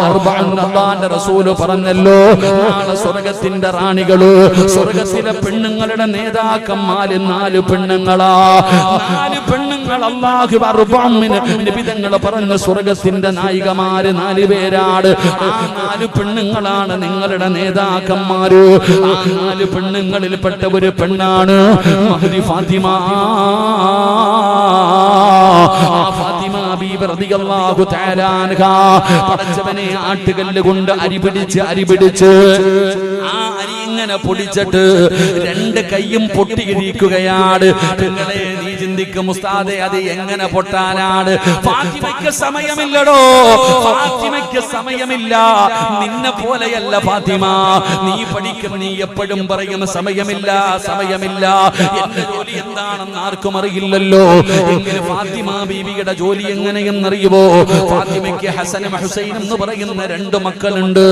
അള്ളാഹുവിന്റെ റസൂൽ പറഞ്ഞല്ലോ, നാളെ സ്വർഗ്ഗത്തിന്റെ റാണികള്, സ്വർഗ്ഗത്തിലെ പെണ്ണുങ്ങളുടെ നേതാക്കന്മാര് 4 പെണ്ണുങ്ങളാ. 4 പെണ്ണുങ്ങൾ. അല്ലാഹു അർബഅമിന് നിബിതങ്ങൾ പറഞ്ഞ സ്വർഗ്ഗത്തിന്റെ നായികമാര് 4 പേരാണ്. ആ 4 പെണ്ണുങ്ങളാണ് നിങ്ങളുടെ നേതാക്കന്മാര്. ആ 4 പെണ്ണുങ്ങളിൽപ്പെട്ട ഒരു പെണ്ണാണ് മഹ്ദി ഫാത്തിമ. ഫാത്തിമ ബീബി റളിയല്ലാഹു തആല അൻഹാ പടച്ചവനെ ആട്ടുകല്ല് കൊണ്ട് അരി പിടിച്ച് ആ അരി ഇങ്ങനെ പൊടിച്ചിട്ട് 2 കൈയും പൊട്ടിയിരിക്കുകയാണ്. നിങ്ങളെ, നീ ചിന്തിക്കും, ഉസ്താദേ, അത് എങ്ങനെ പൊട്ടാനാണ്? ഫാത്തിമയ്ക്ക് സമയമില്ലടോ, ഫാത്തിമയ്ക്ക് സമയമില്ല. നിന്നെ പോലെയല്ല ഫാത്തിമ. നീ പഠിക്കും, നീ എപ്പോഴും പറയും സമയമില്ല, സമയമില്ല. എന്റെ ജോലി എന്താണെന്ന് ആർക്കും അറിയില്ലല്ലോ. എങ്കിലും ഫാത്തിമ ബീവിയുടെ ജോലി എങ്ങനെയെന്നറിയുമോ? ഫാത്തിമയ്ക്ക് ഹസനും ഹുസൈനും എന്ന് പറയുന്ന 2 മക്കളുണ്ട്.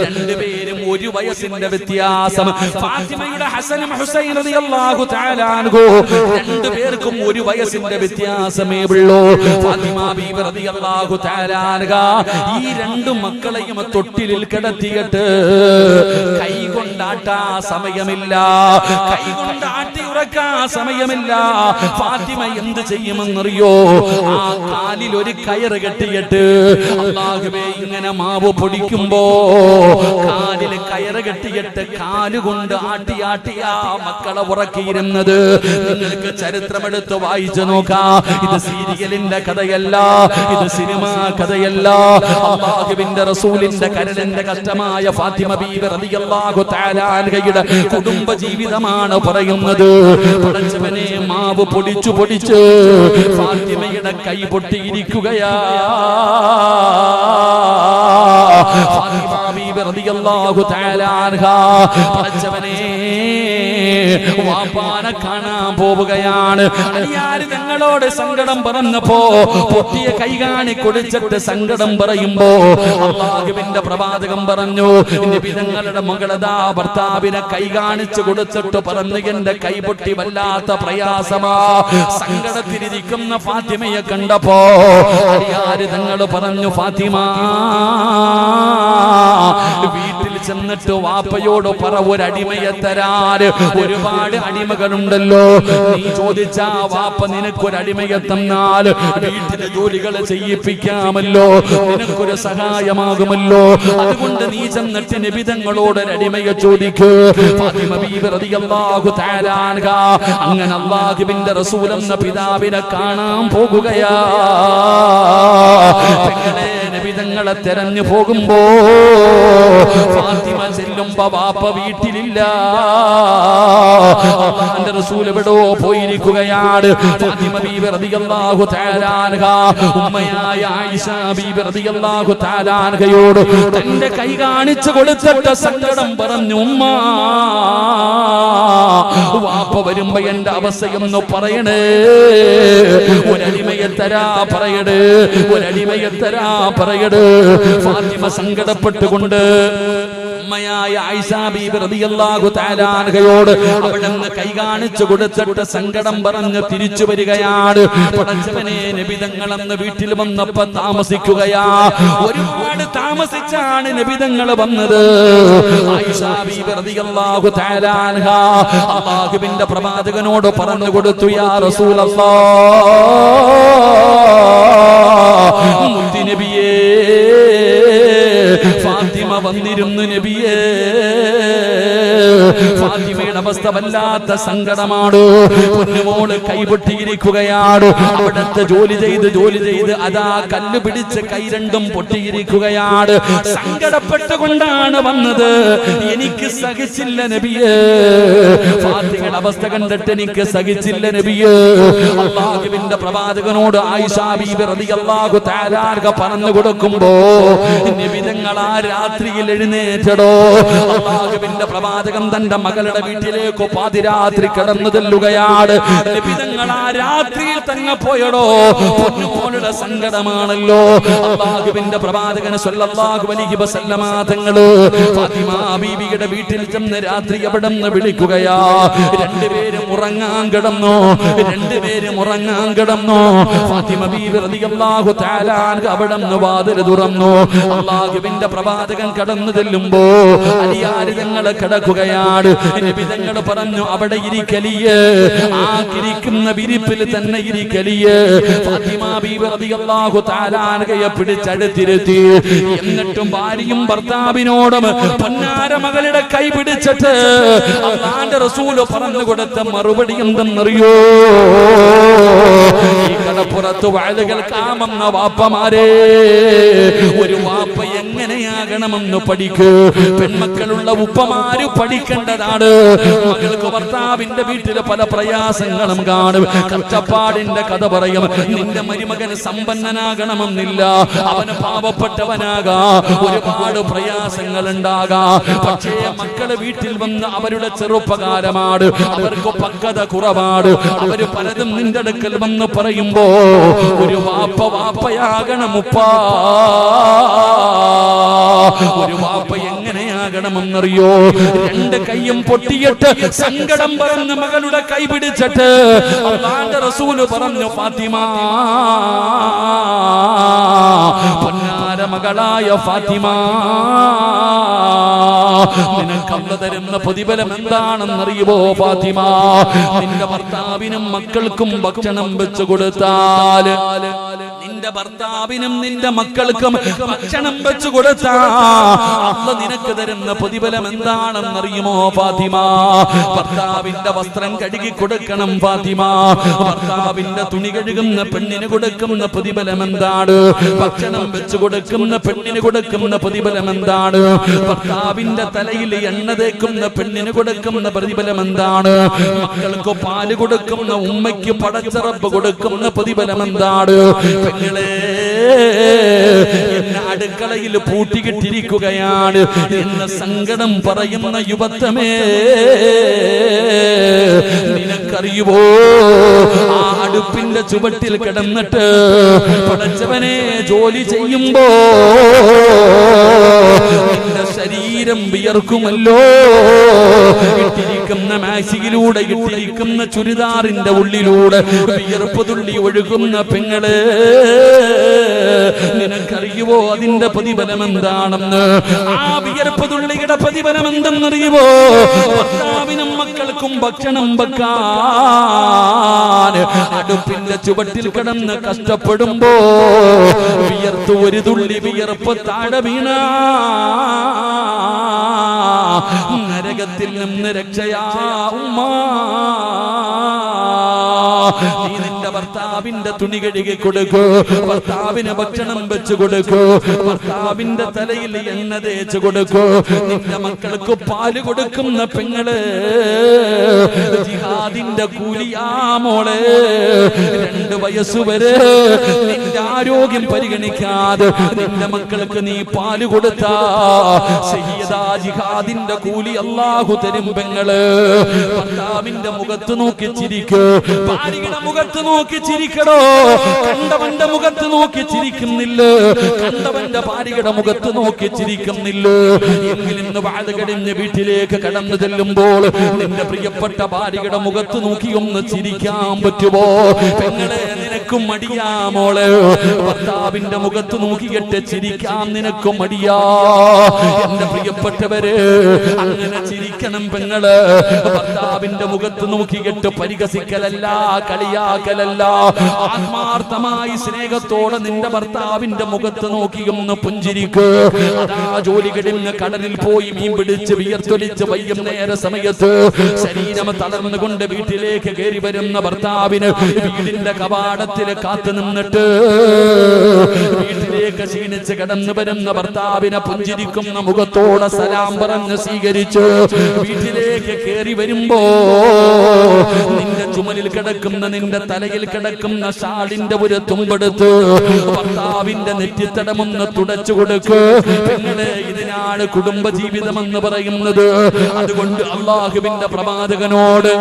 2 പേരും 1 വയസ്സിന്റെ വ്യത്യാസം. ഫാത്തിമയുടെ ഹസനും ഹുസൈൻ റളിയല്ലാഹു തആല അൻഹു 2 പേർക്കും 1 വയസ്സിന്റെ വ്യത്യാസമേ ഉള്ളൂ. ഫാത്തിമ ബീവി റളിയല്ലാഹു തആല അൻഹാ ഈ 2 മക്കളെയും തൊട്ടിലിൽ കിടത്തിയിട്ട് കൈ കൊണ്ടാട്ടാ സമയമില്ല, കൈ കൊണ്ടാട്ടി ഉറക്കാ സമയമില്ല. ഫാത്തിമ എന്ത് ചെയ്യുമെന്നറിയോ? ആ കാലിൽ ഒരു കയറ് കെട്ടിയിട്ട് അല്ലാഹുവേ, ഇങ്ങനെ മാവ് പൊടിക്കുമ്പോ കാലിൽ കയറ് കെട്ടിയിട്ട് കാലുകൊണ്ട് ആട്ടിയാട്ടിയാ മക്കളെ ഉറക്കിയിരുന്നത്. നിങ്ങൾക്ക് ചരിത്രമെടുത്ത് വായിച്ചു നോക്കാം. ഇത് സീരിയലിന്റെ കഥയല്ല, ഇത് സിനിമ കഥയല്ല. അല്ലാഹുവിന്റെ റസൂലിന്റെ കരളിന്റെ കഷ്ടമായ ഫാത്തിമ ബീവി റളിയല്ലാഹു തആല അൻഹയുടെ കുടുംബ ജീവിതമാണ് പറയുന്നത്. പടച്ചവനെ, മാവ് പൊടിച്ചു ഫാത്തിമയുടെ കൈ പൊട്ടിയിരിക്കുകയാ. ഫാത്തിമ ബീവി റളിയല്ലാഹു തആല അൻഹാ പടച്ചവനെ വാപ്പാനെ കാണാൻ പോവുകയാണ്. അലിയാർ തങ്ങളോട് സങ്കടം പറഞ്ഞപ്പോ പൊട്ടിയ കൈ കാണി കൊടുത്തിട്ട് സങ്കടം പറയുമ്പോ അല്ലാഹുവിന്റെ പ്രവാചകൻ പറഞ്ഞു, നബി തങ്ങളുടെ മകളതാ ഭർത്താവിനെ കൈ കാണിച്ചു കൊടുത്തിട്ട് പറഞ്ഞു, എന്റെ കൈ പൊട്ടി വല്ലാത്ത പ്രയാസമാ. സങ്കടത്തിലിരിക്കുന്ന ഫാത്തിമയെ കണ്ടപ്പോ അലിയാർ തങ്ങൾ പറഞ്ഞു, ഫാത്തിമ, വീട്ടിൽ ചെന്നിട്ട് വാപ്പയോട് പറ ഒരടിമയെ തരാൻ. ഒരുപാട് അടിമകളുണ്ടല്ലോ, നീ ചോദിച്ചാ വാപ്പ നിനക്കൊരടിമയെ തന്നാൽ വീട്ടിലെ ജോലികൾ ചെയ്യിപ്പിക്കാമല്ലോ, നിനക്കൊരു സഹായമാകുമല്ലോ. അതുകൊണ്ട് നീ ചെന്നിട്ട് നബി തങ്ങളോട് ഒരടിമയെ ചോദിക്കൂ. ഫാത്തിമ ബീവി റളിയല്ലാഹു തആല അൻഹ അങ്ങനെ അല്ലാഹുവിന്റെ റസൂൽ എന്ന പിതാവിനെ കാണാൻ പോകുകയാ. പെങ്ങളെ നബി തങ്ങളെ തെരഞ്ഞു പോകുമ്പോ ഫാത്തിമ ചെല്ലുമ്പോ വാപ്പ വീട്ടിലില്ല. അല്ലാഹുവിന്റെ റസൂൽ എവിടോ പോയിരിക്കുകയാണ്. ഫാത്തിമ ബീവി റളിയല്ലാഹു തആല അൻഹ ഉമ്മയായ ആയിഷ ബീവി റളിയല്ലാഹു തആല അൻഹയോട് തന്റെ കൈ കാണിച്ചു കൊടുത്തിട്ട് സങ്കടം പറഞ്ഞു. ഉമ്മ, വാപ്പ വരുമ്പോ എന്റെ അവസ്ഥയൊന്ന് പറയണേ, ഒരടിമയെ തരാ പറയട്, ഒരടിമയെ തരാ പറയട്. ഫാത്തിമ സങ്കടപ്പെട്ടുകൊണ്ട് ഉമ്മയായ ആയിഷ ബീബി റളിയല്ലാഹു തആല അൻഹയോട് അവിടുന്ന് കൈ കാണിച്ചു കൊടുത്തിട്ട് സങ്കടം പറഞ്ഞ് തിരിച്ചു വരികയാണ്. പടച്ചവനെ, നബി തങ്ങൾ അന്ന് വീട്ടിൽ വന്നപ്പോ താമസിക്കുകയാ. ഒരുപാട് താമസിച്ചാണ് നബി തങ്ങൾ വന്നത്. ആയിഷ ബീബി റളിയല്ലാഹു തആല അൻഹ അല്ലാഹുവിന്റെ പ്രവാചകനോട് പറഞ്ഞു കൊടുത്തു, യാ റസൂലല്ലാഹ്, മുത്തി നബിയേ, ഫാത്തിമ വന്നിരുന്നു നബിയേ. ഫാത്തിമയുടെ അവസ്ഥ വല്ലാത്ത സങ്കടമാണ്. പൊന്നുമോള് കൈപൊട്ടിയിരിക്കുകയാണ്. അവിടത്തെ ജോലി ചെയ്ത് അതാ കല്ല് പിടിച്ച് കൈ രണ്ടും പൊട്ടിയിരിക്കുകയാണ്. സങ്കടപ്പെട്ടുകൊണ്ടാണ് വന്നത്. എനിക്ക് സഹിച്ചില്ല നബിയേ, ഫാത്തിമയുടെ അവസ്ഥ കണ്ടിട്ട് എനിക്ക് സഹിച്ചില്ല നബിയേ. അല്ലാഹുവിന്റെ പ്രവാചകനോട് ആയിഷ ബീബി റളിയല്ലാഹു തആല അൻഹ പറഞ്ഞു കൊടുക്കുമ്പോ നബി തങ്ങൾ ആ രാത്രിയിൽ എഴുന്നേറ്റടോ. അല്ലാഹുവിന്റെ പ്രവാചകൻ തന്റെ മകളുടെ വീട്ടിലേക്ക് പാതിരാത്രി കടന്നു ചെല്ലുകയാണ്. നബി തങ്ങൾ ആ രാത്രിയിൽ തന്നെ പോയടോ. പൊന്നുമോളുടെ സങ്കടമാണല്ലോ. അല്ലാഹുവിന്റെ പ്രവാചകൻ സ്വല്ലല്ലാഹു അലൈഹി വസല്ലമ തങ്ങള് ഫാത്തിമ ബീവിയുടെ വീട്ടിൽ ചെന്ന് രാത്രി അവിടെ നിന്ന് വിളിക്കുകയാ. രണ്ടുപേരും ഉറങ്ങാൻ കിടന്നു. ഫാത്തിമ ബീവി റളിയല്ലാഹു തആല അൻഹ അവിടെ നിന്ന് വാതിൽ തുറന്നു. അല്ലാഹുവിന്റെ പ്രവാചകൻ കടന്നു ചെല്ലുമ്പോ അലിയാര് തങ്ങൾ കിടക്കുകയാണ്. നബി തങ്ങൾ പറഞ്ഞു, അവിടെ ഇരിക്കലിയേ, ആ ഇരിക്കുന്ന വിരിപ്പിൽ തന്നെ ഇരിക്കലിയേ. ഫാത്തിമ ബീവി റളിയല്ലാഹു തആല അൻഹയെ പിടിച്ചടുത്തിരുത്തി. എന്നിട്ടും ഭാര്യയും ഭർത്താവിനോടും പൊന്നാര മകളുടെ കൈ പിടിച്ചിട്ട് അല്ലാഹുവിന്റെ റസൂൽ പറഞ്ഞു കൊടുത്ത മറുപടി എന്തെന്നറിയോ? ഈ കടപ്പുറത്ത് വാഴകൾ കാമെന്ന വാപ്പമാരെ, ഒരു വാപ്പ എങ്ങനെയാകണമെന്ന് പഠിക്കൂ. പെൺമക്കളുള്ള ഉപ്പമാര് പഠിക്കേണ്ടതാണ്. മകൾക്ക് ഭർത്താവിന്റെ വീട്ടില് പല പ്രയാസങ്ങളും കാണും. കഷ്ടപ്പാടിന്റെ കഥ പറയും. നിന്റെ മരുമകന് സമ്പന്നനാകണമെന്നില്ല, അവന് പാവപ്പെട്ടവനാകാം. ഒരുപാട് പ്രയാസങ്ങൾ ഉണ്ടാകാം. പക്ഷേ മക്കള് വീട്ടിൽ വന്ന് അവരുടെ ചെറുപ്പകാലമാണ്, അവർക്ക് പക്വത കുറവാണ്. അവര് പലതും നിന്റെ അടുക്കൽ വന്ന് പറയുമ്പോ ഒരു വാപ്പയാകണം ഉപ്പാ. ഒരു വാപ്പ എങ്ങനെയാകണമെന്നറിയോ? രണ്ട് കൈയും പൊട്ടിയിട്ട് സങ്കടം പറഞ്ഞ് മകളുടെ കൈ പിടിച്ചിട്ട് അല്ലാഹുവിന്റെ റസൂല് പറഞ്ഞു, ഫാത്തിമ, പൊന്നാര മകളായ ഫാത്തിമ, നിനക്ക് അല്ലാഹു തരുന്ന പ്രതിഫലം എന്താണെന്നറിയുമോ ഫാത്തിമ? നിന്റെ ഭർത്താവിനും മക്കൾക്കും ഭക്ഷണം വെച്ചു കൊടുത്താൽ, നിന്റെ ഭർത്താവിനും നിന്റെ മക്കൾക്കും ഭക്ഷണം വെച്ചു കൊടുത്താൽ അല്ലാഹു നിനക്ക് തരുന്ന പ്രതിഫലം എന്താണെന്നറിയുമോ ഫാത്തിമ? ഭർത്താവിന്റെ വസ്ത്രം കഴുകി കൊടുക്കണം ഫാത്തിമ. ഭർത്താവിന്റെ തുണി കഴുകുന്ന പെണ്ണിന് കൊടുക്കുന്ന പ്രതിഫലം എന്താണ്? ഭക്ഷണം വെച്ചു കൊടുക്കുന്ന പെണ്ണിന് കൊടുക്കുന്ന പ്രതിഫലം എന്താണ്? ഭർത്താവിന്റെ തലയിൽ എണ്ണ തേക്കുന്ന പെണ്ണിന് കൊടുക്കുന്ന പ്രതിഫലം എന്താണ്? മക്കൾക്ക് പാല് കൊടുക്കുന്ന ഉമ്മയ്ക്ക് പടച്ച റബ്ബ് കൊടുക്കുന്ന പ്രതിഫലം എന്താണ്? പെങ്ങളെ, എന്നെ അടുക്കളയിൽ പൂട്ടിക്കിട്ടിരിക്കുകയാണ് എന്ന സങ്കടം പറയുന്ന യുവത്വമേ, നിനക്കറിയുവോ, ആ അടുപ്പിന്റെ ചുവട്ടിൽ കിടന്നിട്ട് പടച്ചവനെ ജോലി ചെയ്യുമ്പോ നിന്റെ ശരീരം വിയർക്കുമല്ലോ. ഇട്ടിരിക്കുന്ന മാക്സിയിലൂടെ, ഇട്ടിരിക്കുന്ന ചുരിദാറിന്റെ ഉള്ളിലൂടെ വിയർപ്പ് തുള്ളി ഒഴുകുന്ന പെങ്ങളെ, നിനക്കറിയുവോ അതിന്റെ പ്രതിഫലം എന്താണെന്ന്? ആ വിയർപ്പ് തുള്ളിയുടെ പ്രതിഫലം എന്തെന്നറിയുവോ? ഭർത്താവിനും മക്കൾക്കും ഭക്ഷണം വെക്കാൻ അടുപ്പിന്റെ ചുവട്ടിൽ കിടന്ന് കഷ്ടപ്പെടുമ്പോ വിയർത്ത് ഒരു തുള്ളി വിയർപ്പ് താഴെ വീണ നരകത്തിൽ നിന്ന് രക്ഷയാ ഉമ്മ. നീ നിന്റെ ഭർത്താവിന്റെ തുണി കഴുകി കൊടുക്കൂ, ഭർത്താവിന് ഭക്ഷണം വെച്ചു കൊടുക്കൂ, ഭർത്താവിന്റെ തലയിൽ എണ്ണ തേച്ചു കൊടുക്കൂ. നിന്റെ മക്കൾക്ക് പാല് കൊടുക്കുന്ന പെങ്ങള് ജിഹാദിന്റെ കൂലിയാ മോളെ. 2 വയസ്സുവരെ നിന്റെ ആരോഗ്യം പരിഗണിക്കാതെ നിന്റെ മക്കൾക്ക് നീ പാല് കൊടുത്താ സയ്യിദാ ജിഹാദിന്റെ കൂലി അല്ലാഹു തരും പെങ്ങള്. ഭർത്താവിന്റെ മുഖത്ത് നോക്കി ചിരിക്കൂ, ഭാര്യയുടെ മുഖത്ത് നോക്കി ചിരിക്കടോ. കണ്ടവന്റെ മുഖത്ത് നോക്കി ചിരിക്കുന്നില്ല, കണ്ടവന്റെ ഭാര്യയുടെ മുഖത്ത് നോക്കി ചിരിക്കുന്നില്ല. എങ്കിലും വാഴ കഴിഞ്ഞ് വീട്ടിലേക്ക് കടന്നു ചെല്ലുമ്പോൾ നിന്റെ പ്രിയപ്പെട്ട ഭാര്യയുടെ മുഖത്ത് നോക്കി ഒന്ന് ചിരിക്കാൻ പറ്റുമോ? പെങ്ങളെ നിനക്കും മടിയാ മോളെ, ഭർത്താവിന്റെ മുഖത്ത് നോക്കിയിട്ട് ചിരിക്കാൻ നിനക്കും മടിയാ. എന്റെ പ്രിയപ്പെട്ടവര് അങ്ങനെ ചിരിക്കണം പെങ്ങള്. ഭർത്താവിന്റെ മുഖത്ത് നോക്കിയിട്ട് പരിഹസിക്കലല്ല, കളിയാക്കലല്ല. ആത്മാർത്ഥമായി സ്നേഹത്തോടെ നിന്റെ ഭർത്താവിന്റെ മുഖത്ത് നോക്കിയൊന്ന് പുഞ്ചിരിക്ക്. അതാ ജോലി കഴിഞ്ഞ് കടലിൽ പോയി മീൻ പിടിച്ച് വിയർത്തൊലിച്ച് വൈകുന്നേര സമയത്ത് ശരീരം തളർന്നുകൊണ്ട് വീട്ടിലേക്ക് കയറി വരുന്ന ഭർത്താവിന് വീടിന്റെ കവാടത്തിൽ കാത്തു നിന്നിട്ട് വീട്ടിലേക്ക് ക്ഷീണിച്ച് കടന്നു വരുന്ന ഭർത്താവിനെ പുഞ്ചിരിക്കുന്ന മുഖത്തോടെ സലാം പറഞ്ഞ് സ്വീകരിച്ച് വീട്ടിലേക്ക് കയറി വരുമ്പോ നിന്റെ ചുമലിൽ കിടക്കുന്ന നിന്റെ തലയിൽ കിടക്കുന്ന ഷാളിന്റെ ഒരു തുമ്പെടുത്ത് ഭർത്താവിന്റെ നെറ്റിത്തടമൊന്ന് തുടച്ചു കൊടുക്ക്. പെങ്ങളെ, ഇതിനാണ് കുടുംബജീവിതം എന്ന് പറയുന്നത്. അതുകൊണ്ട് അല്ലാഹുവിന്റെ പ്രവാചകനോട്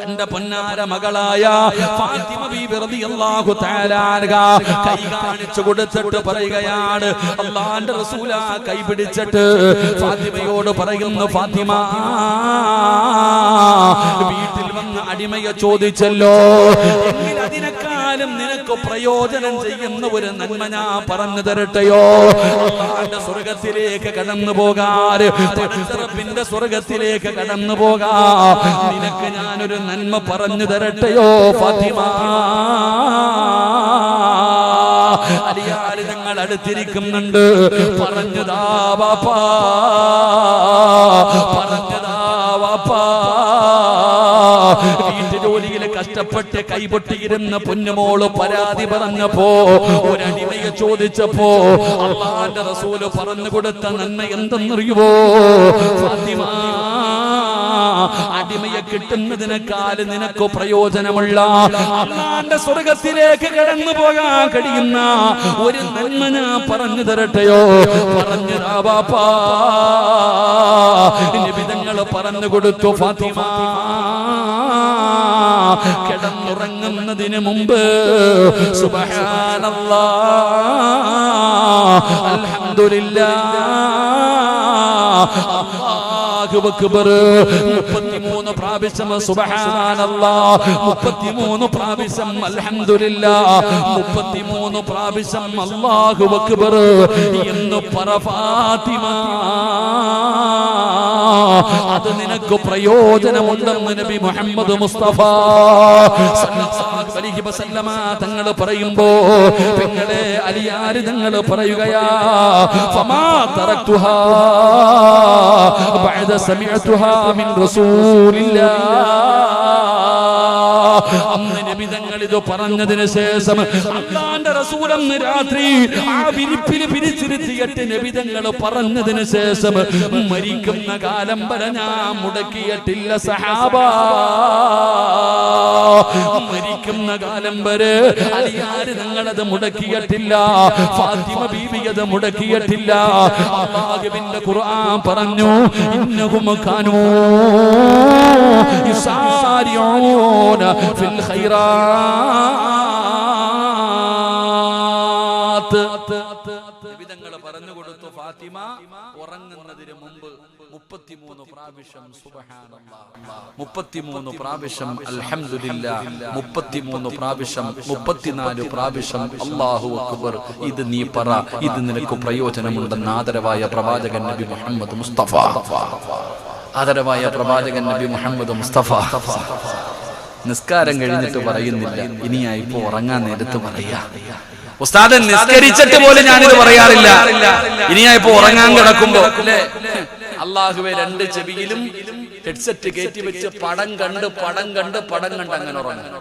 എന്റെ പൊന്നാര മകളായ ഫാത്തിമ ബീബി റളിയല്ലാഹു തആല അൻഹ കൈ കാണിച്ചു കൊടുത്തിട്ട് പറയുകയാണ്, അല്ലാഹുവിന്റെ റസൂല കൈ പിടിച്ചിട്ട് ഫാത്തിമയോട് പറയുന്നു, ഫാത്തിമ വീട്ടിൽ വന്ന് അടിമയെ ചോദിച്ചല്ലോ, എങ്കിൽ അതിനെക്കാളും നിനക്ക് പ്രയോജനം ചെയ്യുന്ന ഒരു നന്മ ഞാൻ പറഞ്ഞു തരട്ടെയോ? അല്ലാഹുവിന്റെ സ്വർഗത്തിലേക്ക് കടന്നു പോകാൻ, പടച്ചറപ്പിന്റെ സ്വർഗത്തിലേക്ക് കടന്നു പോകാ നിനക്ക് ഞാനൊരു നന്മ പറഞ്ഞു തരട്ടെയോ ഫാത്തിമ? അലിയാര് ഞങ്ങൾ അടുത്തിരിക്കുന്നുണ്ട്. പറഞ്ഞതാ വാപ്പാ, പറഞ്ഞതാ വാപ്പാ. വീട്ടുജോലിയില് കഷ്ടപ്പെട്ട് കൈപൊട്ടിയിരുന്ന പൊന്നുമോള് പരാതി പറഞ്ഞപ്പോ, ഒരടിമയെ ചോദിച്ചപ്പോ അല്ലാഹുവിന്റെ റസൂല് പറഞ്ഞു കൊടുത്ത നന്മ എന്തെന്നറിയുവോ ഫാത്തിമ? അടിമയെ കിട്ടുന്നതിനേക്കാൾ നിനക്ക് പ്രയോജനമുള്ള അല്ലാഹുവിന്റെ സ്വർഗത്തിലേക്ക് കടന്നു പോകാൻ കഴിയുന്ന ഒരു നന്മ ഞാൻ പറഞ്ഞു തരട്ടെയോ? പറഞ്ഞതാ വാപ്പാ. നിബിധങ്ങൾ പറഞ്ഞു കൊടുത്തു, ഫാത്തിമ കിടന്നുറങ്ങുന്നതിന് മുമ്പ് സുബ്ഹാനല്ലാഹ് അൽഹംദുലില്ലാഹ് അല്ലാഹു അക്ബർ 33 പ്രാവശ്യം സുബ്ഹാനല്ലാഹ്, 33 പ്രാവശ്യം അൽഹംദുലില്ലാഹ്, 33 പ്രാവശ്യം അല്ലാഹു അക്ബർ എന്ന് പറ ഫാത്തിമ. അത് നിനക്ക് പ്രയോജനമുണ്ടെന്ന് നബി മുഹമ്മദ് മുസ്തഫ സല്ലല്ലാഹു അലൈഹി വസല്ലമ തങ്ങൾ പറയുമ്പോ പെങ്ങളെ അലിയാർ തങ്ങൾ പറയുകയാ, ഫമാ തറക്തുഹാ ബഅദ സമിഅതുഹാ മിൻ റസൂലില്ലാഹ്. അന്ന് നബി തങ്ങൾ ഇത് പറഞ്ഞതിന് ശേഷം അല്ലാഹുവിന്റെ റസൂൽ അന്ന് രാത്രി ആ വിരിപ്പിൽ പിരിച്ചിരുത്തിയിട്ട് നബി തങ്ങൾ പറഞ്ഞതിന് ശേഷം മരിക്കുന്ന കാലം വരെ ഞാൻ മുടക്കിയിട്ടില്ല സഹാബ. മരിക്കുന്ന കാലം വരെ അലിയാർ തങ്ങളത് മുടക്കിയിട്ടില്ല, ഫാത്തിമ ബീവി അത് മുടക്കിയിട്ടില്ല. അല്ലാഹുവിന്റെ ഖുർആൻ പറഞ്ഞു, ഇന്നഹും കാനൂ യുസാരിഊന ഫിൽ ഖൈറാത്ത്. നിബിതങ്ങൾ പറഞ്ഞു കൊടുത്തു, ഫാത്തിമ ഉറങ്ങുന്നതിന് മുമ്പ് 33 പ്രാവശ്യം സുബ്ഹാനല്ലാഹ്, 33 പ്രാവശ്യം അൽഹംദുലില്ലാഹ്, 33 പ്രാവശ്യം, 34 പ്രാവശ്യം അല്ലാഹു അക്ബർ. ഇത് നീ പറ, ഇത് നിനക്ക് പ്രയോജനമുണ്ടെന്ന് ആദരവായ പ്രവാചകൻ നബി മുഹമ്മദ് മുസ്തഫ, ആദരവായ പ്രവാചകൻ നബി മുഹമ്മദ് മുസ്തഫ. നിസ്കാരം കഴിഞ്ഞിട്ട് പറയുന്നില്ല, ഇനിയാ ഇപ്പൊ ഉറങ്ങാൻ നേരത്ത് പറയാ. ഉസ്താദ് നിസ്കരിച്ചിട്ട് പോലും ഞാനിത് പറയാറില്ല, ഇനിയാ ഇപ്പൊ ഉറങ്ങാൻ കിടക്കുമ്പോ അള്ളാഹുവെ 2 ചെവിയിലും ഹെഡ്സെറ്റ് കയറ്റി വെച്ച് പടം കണ്ട് അങ്ങനെ ഉറങ്ങും.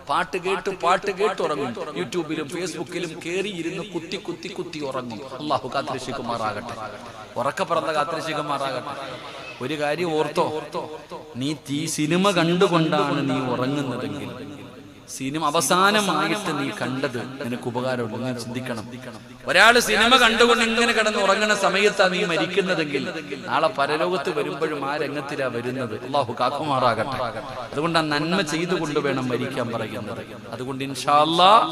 പാട്ട് കേട്ട് ഉറങ്ങും. യൂട്യൂബിലും ഫേസ്ബുക്കിലും കേറി ഇരുന്ന് കുത്തി ഉറങ്ങും. അള്ളാഹു കാത്തിരക്ഷിക്കുമാറാകട്ടെ, ഉറക്കപ്പറന്ന കാത്തിരക്ഷിക്കുമാറാകട്ടെ. ഒരു കാര്യം ഓർത്തോ, നീ സിനിമ കണ്ടുകൊണ്ടാണ് നീ ഉറങ്ങുന്നതെങ്കിൽ, സിനിമ അവസാനമായിട്ട് നീ കണ്ടത് നിനക്ക് ഉപകാരമുള്ളൂ. നീ ചിന്തിക്കണം. ഒരാള് സിനിമ കണ്ടുകൊണ്ട് ഇങ്ങനെ കിടന്ന് ഉറങ്ങുന്ന സമയത്താണ് നീ മരിക്കുന്നതെങ്കിൽ നാളെ പരലോകത്ത് വരുമ്പോഴും ആ രംഗത്തിലാ വരുന്നത്. അല്ലാഹു കാക്കുമാറാകട്ടെ. അതുകൊണ്ട് ആ നന്മ ചെയ്തുകൊണ്ട് വേണം മരിക്കാൻ പറയുന്നത്. അതുകൊണ്ട് ഇൻഷാ അല്ലാഹ്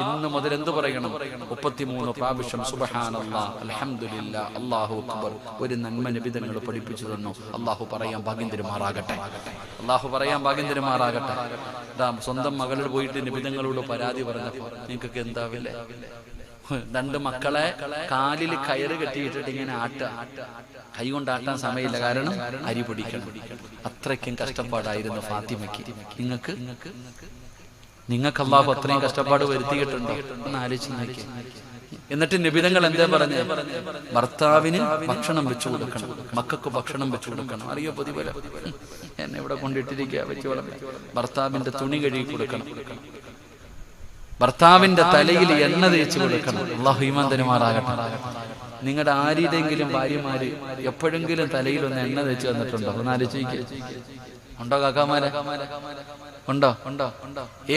ഇന്ന് മുതൽ എന്ത് പറയണം? 33 പ്രാവശ്യം സുബ്ഹാനല്ലാഹ്, അൽഹംദുലില്ലാഹ്, അല്ലാഹു അക്ബർ. ഒരു നന്മ നിബിധങ്ങൾ പഠിപ്പിച്ചു തന്നു. അല്ലാഹു പറയാൻ ഭാഗ്യം തരുമാറാകട്ടെ, അല്ലാഹു പറയാൻ ഭാഗ്യം തരുമാറാകട്ടെ. സ്വന്തം മകളുടെ പോയിട്ട് നിബിധങ്ങളോട് പരാതി പറഞ്ഞപ്പോ നിങ്ങൾക്കൊക്കെ എന്താവില്ലേ? 2 മക്കളെ കാലിൽ കയറ് കെട്ടിയിട്ടിട്ട് ഇങ്ങനെ കൈ കൊണ്ട് ആട്ടാൻ സമയമില്ല, കാരണം അരി പൊടിക്കണം. അത്രയ്ക്കും കഷ്ടപ്പാടായിരുന്നു ഫാത്തിമയ്ക്ക്. നിങ്ങൾക്ക് അല്ലാഹു അത്രയും കഷ്ടപ്പാട് വരുത്തിയിട്ടുണ്ടോ എന്ന് ആലോചിച്ച് നോക്കി. എന്നിട്ട് നിബിധങ്ങൾ എന്താ പറഞ്ഞേ? ഭർത്താവിന് ഭക്ഷണം വെച്ചു കൊടുക്കണം, മക്കൾക്ക് ഭക്ഷണം വെച്ചു കൊടുക്കണം. അറിയോ പ്രതിഫലം? എന്നെ ഇവിടെ കൊണ്ടിട്ടിരിക്കുക വെച്ചോളം. ഭർത്താവിന്റെ തുണി കഴുകി കൊടുക്കണം, ഭർത്താവിന്റെ തലയിൽ എണ്ണ തേച്ച് കൊടുക്കണം. അല്ലാഹു ഈമാൻ തരുമാറാകട്ടെ. നിങ്ങളുടെ ആരുടെയെങ്കിലും ഭാര്യമാര് എപ്പോഴെങ്കിലും തലയിൽ ഒന്ന് എണ്ണ തേച്ച് തന്നിട്ടുണ്ടോ? ഒന്ന് ആലോചിക്കുക. ഉണ്ടോ കാക്കാമാരെ? ഉണ്ടോ?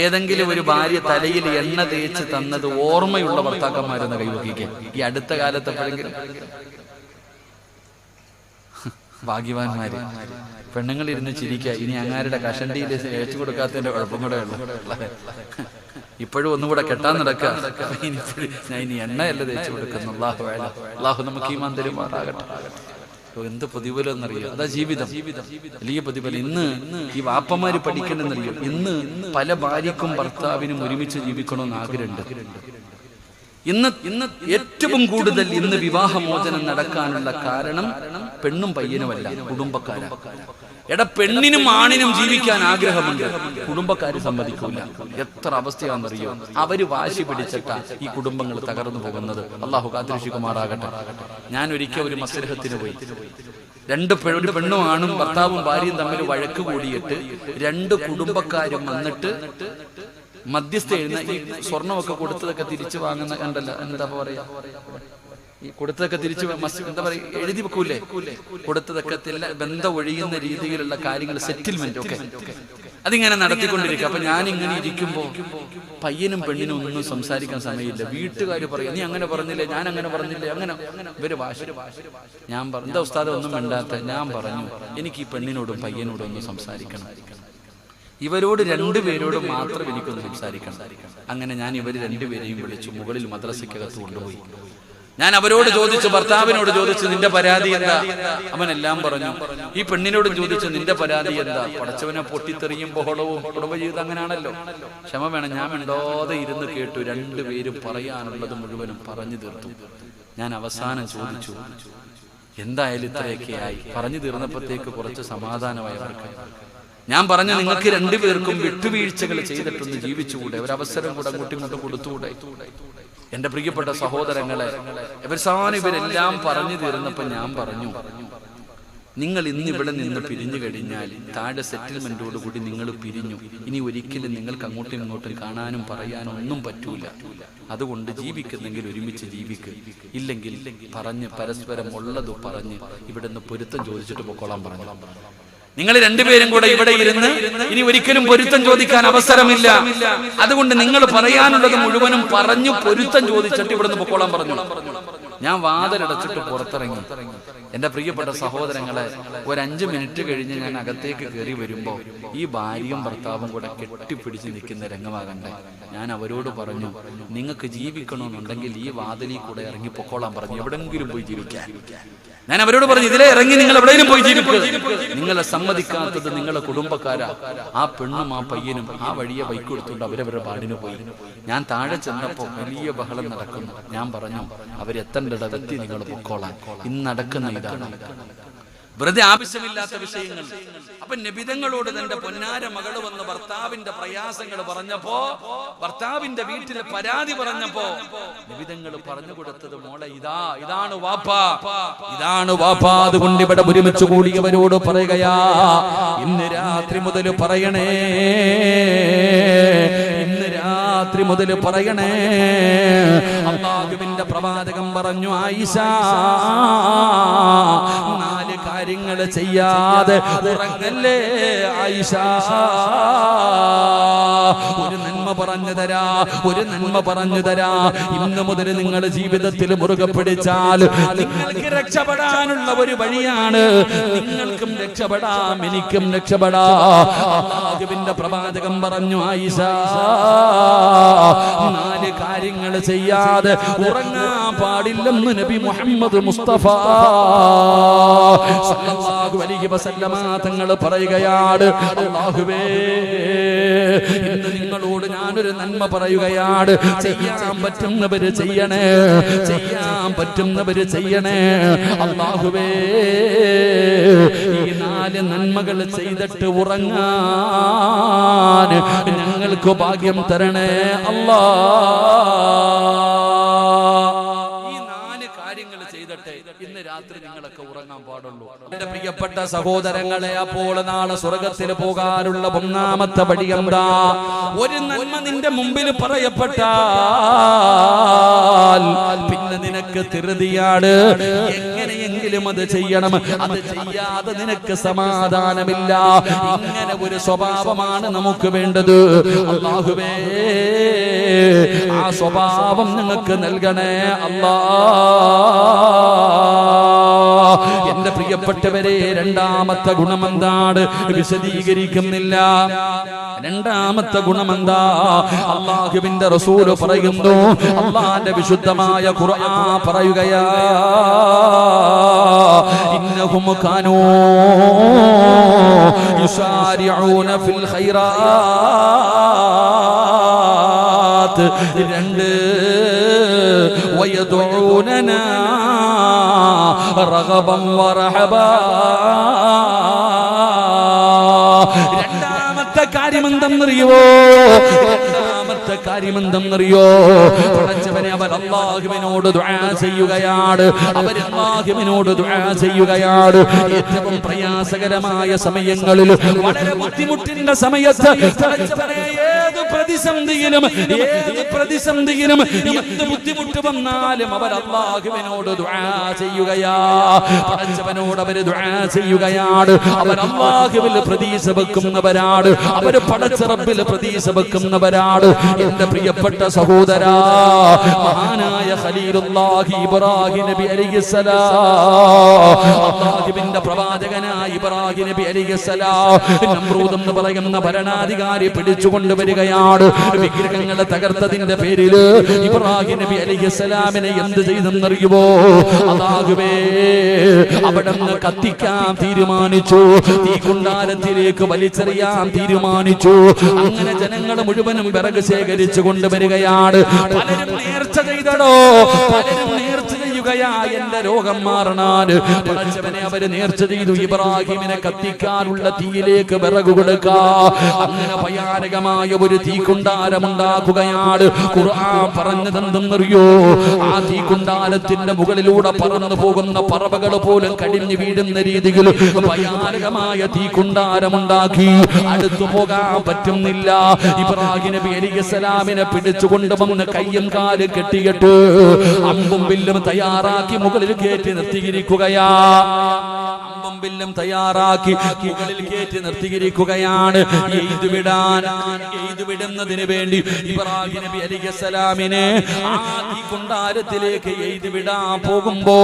ഏതെങ്കിലും ഒരു ഭാര്യ തലയിൽ എണ്ണ തേച്ച് തന്നത് ഓർമ്മയുള്ള ഭർത്താക്കന്മാരെന്ന് കൈവക്കിക്കുക. ഈ അടുത്ത കാലത്ത് എപ്പോഴെങ്കിലും? ഭാഗ്യവാന്മാര്. പെണ്ണുങ്ങൾ ഇരുന്ന് ചിരിക്കുക. ഇനി അങ്ങാരുടെ കഷണ്ടിയിൽ ഏച്ചു കൊടുക്കാത്തതിന്റെ കുഴപ്പം കൂടെ ഉള്ളു. ഇപ്പോഴും ഒന്നുകൂടെ കെട്ടാൻ നടക്കുക. ഞാൻ ഇനി എണ്ണയല്ല തേച്ചു കൊടുക്കുന്നു. അല്ലാഹു നമുക്ക് ഈമാൻ തരുമാറാകട്ടെ. എന്ത് പ്രതിഫലം എന്നറിയോ? അതാ ജീവിതം, വലിയ പ്രതിഫലം. ഇന്ന് ഈ വാപ്പമാര് പഠിക്കണമെന്നറിയോ? ഇന്ന് പല ഭാര്യക്കും ഭർത്താവിനും ഒരുമിച്ച് ജീവിക്കണമെന്ന് ആഗ്രഹമുണ്ട്. ഇന്ന് ഏറ്റവും കൂടുതൽ ഇന്ന് വിവാഹമോചനം നടക്കാനുള്ള കാരണം പെണ്ണും പയ്യനുമല്ല, കുടുംബക്കാരാണ്. എടാ, പെണ്ണിനും ആണിനും ജീവിക്കാൻ ആഗ്രഹമുണ്ട്, കുടുംബക്കാര് സമ്മതിക്കൂല. എത്ര അവസ്ഥയാണെന്നറിയോ? അവര് വാശി പിടിച്ചിട്ടാ ഈ കുടുംബങ്ങൾ തകർന്നു പോകുന്നത്. അല്ലാഹു കാത്തിരക്ഷിക്കുമാറാകട്ടെ. ഞാൻ ഒരിക്കൽ ഒരു മസ്ലഹത്തിന് പോയി. 2 പെണ്ണും ആണും ഭർത്താവും ഭാര്യയും തമ്മിൽ വഴക്ക് കൂടിയിട്ട് 2 കുടുംബക്കാരും വന്നിട്ട് മധ്യസ്ഥ എഴുന്ന ഈ സ്വർണ്ണമൊക്കെ കൊടുത്തതൊക്കെ തിരിച്ചു വാങ്ങുന്ന കണ്ടല്ലോ, എന്താ പറയാ, ഈ കൊടുത്തതൊക്കെ തിരിച്ചു എന്താ പറയാ, എഴുതി വെക്കൂലേ? കൊടുത്തതൊക്കെ ബന്ധം ഒഴിയുന്ന രീതിയിലുള്ള കാര്യങ്ങൾ, സെറ്റിൽമെന്റ് ഒക്കെ അതിങ്ങനെ നടത്തിക്കൊണ്ടിരിക്കുക. അപ്പൊ ഞാനിങ്ങനെ ഇരിക്കുമ്പോ പയ്യനും പെണ്ണിനും ഒന്നും സംസാരിക്കാൻ സമയമില്ല. വീട്ടുകാർ പറയും, നീ അങ്ങനെ പറഞ്ഞില്ലേ, ഞാൻ അങ്ങനെ പറഞ്ഞില്ലേ, അങ്ങനെ ഇവര് വാശി. ഞാൻ പറഞ്ഞു, എന്താ ഉസ്താദ് ഒന്നും വേണ്ടാത്ത? ഞാൻ പറഞ്ഞു, എനിക്ക് ഈ പെണ്ണിനോടും പയ്യനോടും ഒന്ന് സംസാരിക്കണം. ഇവരോട് 2 പേരോട് മാത്രം എനിക്കൊന്ന് സംസാരിക്കണം. അങ്ങനെ ഞാൻ ഇവർ 2 പേരെയും വിളിച്ചു മുകളിൽ മദ്രസയ്ക്കകത്ത് കൊണ്ടുപോയി. ഞാൻ അവരോട് ചോദിച്ചു, ഭർത്താവിനോട് ചോദിച്ചു, നിന്റെ പരാതി എന്താ? അവനെല്ലാം പറഞ്ഞു. ഈ പെണ്ണിനോടും ചോദിച്ചു, നിന്റെ പരാതി എന്താ? പടച്ചവനെ പൊട്ടിത്തെറിയും ബഹളവും കുടുംബജീവിതം അങ്ങനെയാണല്ലോ. ക്ഷമ വേണം. ഞാൻ മിണ്ടാതെ ഇരുന്ന് കേട്ടു. 2 പേരും പറയാനുള്ളത് മുഴുവനും പറഞ്ഞു തീർത്തു. ഞാൻ അവസാനം ചോദിച്ചു, എന്തായാലും ഇത്രയൊക്കെ ആയി. പറഞ്ഞു തീർന്നപ്പോഴത്തേക്ക് കുറച്ച് സമാധാനമായി അവർക്ക്. ഞാൻ പറഞ്ഞു, നിങ്ങൾക്ക് 2 പേർക്കും വിട്ടുവീഴ്ചകൾ ചെയ്തിട്ടൊന്ന് ജീവിച്ചുകൂടെ? ഒരവസരം കൂടെ അങ്ങോട്ടും കൊടുത്തുകൂടെ? എന്റെ പ്രിയപ്പെട്ട സഹോദരങ്ങളെ, ഇവരെല്ലാം പറഞ്ഞു തീർന്നപ്പോ ഞാൻ പറഞ്ഞു, നിങ്ങൾ ഇന്ന് ഇവിടെ നിന്ന് പിരിഞ്ഞു കഴിഞ്ഞാൽ താഴെ സെറ്റിൽമെന്റോടുകൂടി നിങ്ങൾ പിരിഞ്ഞു. ഇനി ഒരിക്കലും നിങ്ങൾക്ക് അങ്ങോട്ടും ഇങ്ങോട്ടും കാണാനും പറയാനും ഒന്നും പറ്റൂല. അതുകൊണ്ട് ജീവിക്കുന്നെങ്കിൽ ഒരുമിച്ച് ജീവിക്കുക, ഇല്ലെങ്കിൽ പറഞ്ഞ് പരസ്പരം ഉള്ളത് പറഞ്ഞ് ഇവിടെ നിന്ന് പൊരുത്തം ചോദിച്ചിട്ട് പൊക്കോളാൻ പറഞ്ഞു. നിങ്ങൾ 2 പേരും കൂടെ ഇവിടെ ഇരുന്ന് ഇനി ഒരിക്കലും പൊരുത്തം ചോദിക്കാൻ അവസരമില്ല. അതുകൊണ്ട് നിങ്ങൾ പറയാനുള്ളത് മുഴുവനും പറഞ്ഞു പൊരുത്തം ചോദിച്ചിട്ട് ഇവിടെ നിന്ന് പൊക്കോളാൻ പറഞ്ഞു. ഞാൻ വാതിലടച്ചിട്ട് പുറത്തിറങ്ങി. എന്റെ പ്രിയപ്പെട്ട സഹോദരങ്ങളെ, ഒരു 5 മിനിറ്റ് കഴിഞ്ഞ് ഞാൻ അകത്തേക്ക് കയറി വരുമ്പോ ഈ ഭാര്യയും ഭർത്താവും കൂടെ കെട്ടിപ്പിടിച്ച് നിൽക്കുന്ന രംഗമാകണ്ടേ. ഞാൻ അവരോട് പറഞ്ഞു, നിങ്ങൾക്ക് ജീവിക്കണമെന്നുണ്ടെങ്കിൽ ഈ വാതിലിൽ കൂടെ ഇറങ്ങി പൊക്കോളാൻ പറഞ്ഞു, എവിടെങ്കിലും പോയി ജീവിക്കാൻ. ഞാൻ അവരോട് പറഞ്ഞു, ഇതിലെ ഇറങ്ങി നിങ്ങൾ എവിടെയും പോയി ജീവിക്കുക. നിങ്ങളെ സമ്മതിക്കാത്തത് നിങ്ങളെ കുടുംബക്കാരാ. ആ പെണ്ണും ആ പയ്യനും ആ വഴിയെ ബൈക്ക് കൊടുത്തുകൊണ്ട് അവരവരുടെ പാടിന് പോയി. ഞാൻ താഴെ ചെന്നപ്പോ വലിയ ബഹളം നടക്കുന്നു. ഞാൻ പറഞ്ഞു, അവരെത്തേണ്ടിടത്തെത്തി നിങ്ങൾ പൊക്കോളാൻ. ഇന്ന് നടക്കുന്ന ഇതാണ്, വെറുതെ ആവശ്യമില്ലാത്ത വിഷയങ്ങൾ. അപ്പൊ നബിതങ്ങളോട് തന്റെ പൊന്നാര മകള് വന്ന് ഭർത്താവിന്റെ പ്രയാസങ്ങൾ പറഞ്ഞപ്പോ, ഭർത്താവിന്റെ വീട്ടിൽ പരാതി പറഞ്ഞപ്പോ നബിതങ്ങൾ പറഞ്ഞു കൊടുത്തത്, മോളെ ഇതാണ് വാപ്പാ, ഇതാണ് വാപ്പാ. അതുകൊണ്ട് ഇവിടെ ഒരുമിച്ച് കൂടിയവരോട് പറയുകയാ, ഇന്ന് രാത്രി മുതൽ പറയണേ, ഇന്ന് രാത്രി മുതൽ പറയണേ. അല്ലാഹുവിന്റെ പ്രവാചകൻ പറഞ്ഞു, ആയിഷ 4 കാര്യങ്ങൾ ചെയ്യാതെ ഉറങ്ങല്ലേ ആയിഷ. ഒരു നന്മ പറഞ്ഞു തരാ, ഒരു നന്മ പറഞ്ഞു തരാ. ഇന്ന് മുതൽ നിങ്ങൾ ജീവിതത്തിൽ മുറുകെ പിടിച്ചാൽ നിങ്ങൾക്ക് രക്ഷപ്പെടാനുള്ള ഒരു വഴിയാണ്. നിങ്ങൾക്കും രക്ഷപ്പെടാം, എനിക്കും രക്ഷപ്പെടാം. അല്ലാഹുവിന്റെ പ്രവാചകൻ പറഞ്ഞു, ആയിഷ 4 കാര്യങ്ങൾ ചെയ്യാതെ ഉറങ്ങാൻ പാടില്ലെന്ന് നബി മുഹമ്മദ് മുസ്തഫ സല്ലല്ലാഹു അലൈഹി വസല്ലമ തങ്ങൾ പറയുകയാണ്. അല്ലാഹുവേ, ഇന്ന് നിങ്ങളോട് ഞാനൊരു നന്മ പറയുകയാണ്. ചെയ്യാൻ പറ്റുന്നവര് ചെയ്യണേ, ചെയ്യാൻ പറ്റുന്നവര് ചെയ്യണേ. അല്ലാഹുവേ, ഈ 4 നന്മകൾ ചെയ്തിട്ട് ഉറങ്ങാൻ ഞങ്ങൾക്ക് ഭാഗ്യം തരണേ അല്ലാ. ഇന്ന് രാത്രി നിങ്ങളൊക്കെ ഉറങ്ങാൻ പാടുള്ളൂ. എന്റെ പ്രിയപ്പെട്ട സഹോദരങ്ങളെ, അപ്പോൾ നാളെ സ്വർഗത്തിൽ പോകാനുള്ള 1ാമത്തെ പടി എന്താ? ഒരു നന്മ നിന്റെ മുമ്പിൽ പറയപ്പെട്ടാൽ പിന്നെ നിനക്ക് ധൃതിയാണ്, എങ്ങനെയെങ്കിലും അത് ചെയ്യണം. അത് ചെയ്യാതെ നിനക്ക് സമാധാനമില്ല. ഇങ്ങനെ ഒരു സ്വഭാവമാണ് നമുക്ക് വേണ്ടത്. അല്ലാഹുവേ, ആ സ്വഭാവം നിങ്ങൾക്ക് നൽകണേ അല്ലാ. എന്റെ പ്രിയപ്പെട്ടവരെ, 2ാമത്തെ ഗുണമെന്താണ് വിശദീകരിക്കുന്നില്ല. 2ാമത്തെ ഗുണമെന്താ? അല്ലാഹുവിന്റെ റസൂല് പറയുന്നു, അല്ലാഹുവിന്റെ വിശുദ്ധമായ ഖുർആൻ പറയുകയാ, ഇന്നഹും കാനൂ യുസാരിഊന ഫിൽ ഖൈറാത്ത്. 2 വയദഊനനാ റഗബൻ വറഹബാ. 2ാമത്തെ കാര്യം എന്തെന്നറിയോ? 2ാമത്തെ കാര്യം എന്തെന്നറിയോ? പടച്ചവനെ, അവർ അല്ലാഹുവിനോട് ദുആ ചെയ്യുകയാണ്. അവർ അല്ലാഹുവിനോട് ദുആ ചെയ്യുകയാണ്. ഏറ്റവും പ്രയാസകരമായ സമയങ്ങളിൽ, വളരെ ബുദ്ധിമുട്ടിന്റെ സമയത്ത്, പടച്ചവനെ, ഏത് പ്രതിസന്ധിയിലും എന്ത് ബുദ്ധിമുട്ട് വന്നാലും അവർ അല്ലാഹുവിനോട് ദുആ ചെയ്യുകയാ. പടച്ചവനോട് അവർ ദുആ ചെയ്യുകയാണ്. അവർ അല്ലാഹുവിൽ പ്രതീക്ഷ വെക്കുന്നവരാണ്. അവർ പടച്ച റബ്ബിൽ പ്രതീക്ഷ വെക്കുന്നവരാണ്. എന്റെ പ്രിയപ്പെട്ട സഹോദരാ, മഹാനായ ഖലീലുല്ലാഹി ഇബ്രാഹിം നബി അലൈഹിസ്സലാം, അല്ലാഹുവിന്റെ പ്രവാചകനായ ഇബ്രാഹിം നബി അലൈഹിസ്സലാം നമ്രൂദ് എന്ന് പറയുന്ന ഭരണാധികാരി പിടിച്ചുകൊണ്ട് വരികയാണ്. വിഗ്രഹങ്ങളെ തകർത്തതിന്റെ പേരിൽ ഇബ്രാഹിം നബി അലൈഹിസ്സലാമിനെ എന്ത് ചെയ്തെന്നറിയുമോ? അല്ലാഹുവേ, അവിടുന്ന് കത്തിക്കാൻ തീരുമാനിച്ചു. തീ കുണ്ടാരത്തിലേക്ക് വലിച്ചെറിയാൻ തീരുമാനിച്ചു. അങ്ങനെ ജനങ്ങൾ മുഴുവനും വിറക് ശേഖരിച്ചു കൊണ്ടുവരികയാണ്. പലരും നേർച്ച ചെയ്തടോ, പലരും നേർച്ച ചെയ്യുകയാ, എന്റെ രോഗം മാറണാൻ. പടച്ചവനെ, അവര് നേർച്ച ചെയ്തു, ഇബ്രാഹിമിനെ കത്തിക്കാനുള്ള തീയിലേക്ക് വിറക് കൊടുക്കാ. അങ്ങനെ ഭയാനകമായ ഒരു തീക്കുണ്ടാരമുണ്ടാക്കുകയാണ്. ഖുർആൻ പറഞ്ഞതെന്തെന്നറിയോ? ആ തീക്കുണ്ടാരത്തിന്റെ മുകളിലൂടെ പറന്നു പോകുന്ന പറവകൾ പോലും കടിഞ്ഞു വീഴുന്ന രീതിയിൽ ഭയാനകമായ തീക്കുണ്ടാരമുണ്ടാക്കി. അടുത്തു പോകാൻ പറ്റുന്നില്ല. ഇബ്രാഹിം നബി അലൈഹിസ്സലാമിനെ പിടിച്ചുകൊണ്ട് വന്ന് കയ്യും കാലും കെട്ടിയിട്ട് അമ്പും വില്ലും തയ്യാറാക്കി മുകളിൽ കയറ്റി നിർത്തിയിരിക്കുകയാ. ബില്ലും തയ്യാറാക്കി മുകളിൽ കയറ്റി നിർത്തിയിരിക്കുകയാണ്. എയ്ത് വിടുന്നതിന് വേണ്ടി ഇബ്രാഹിം നബി അലൈഹിസ്സലാമിനെ ആ തീക്കുണ്ടാരത്തിലേക്ക് എയ്ത് വിടാൻ പോകുമ്പോ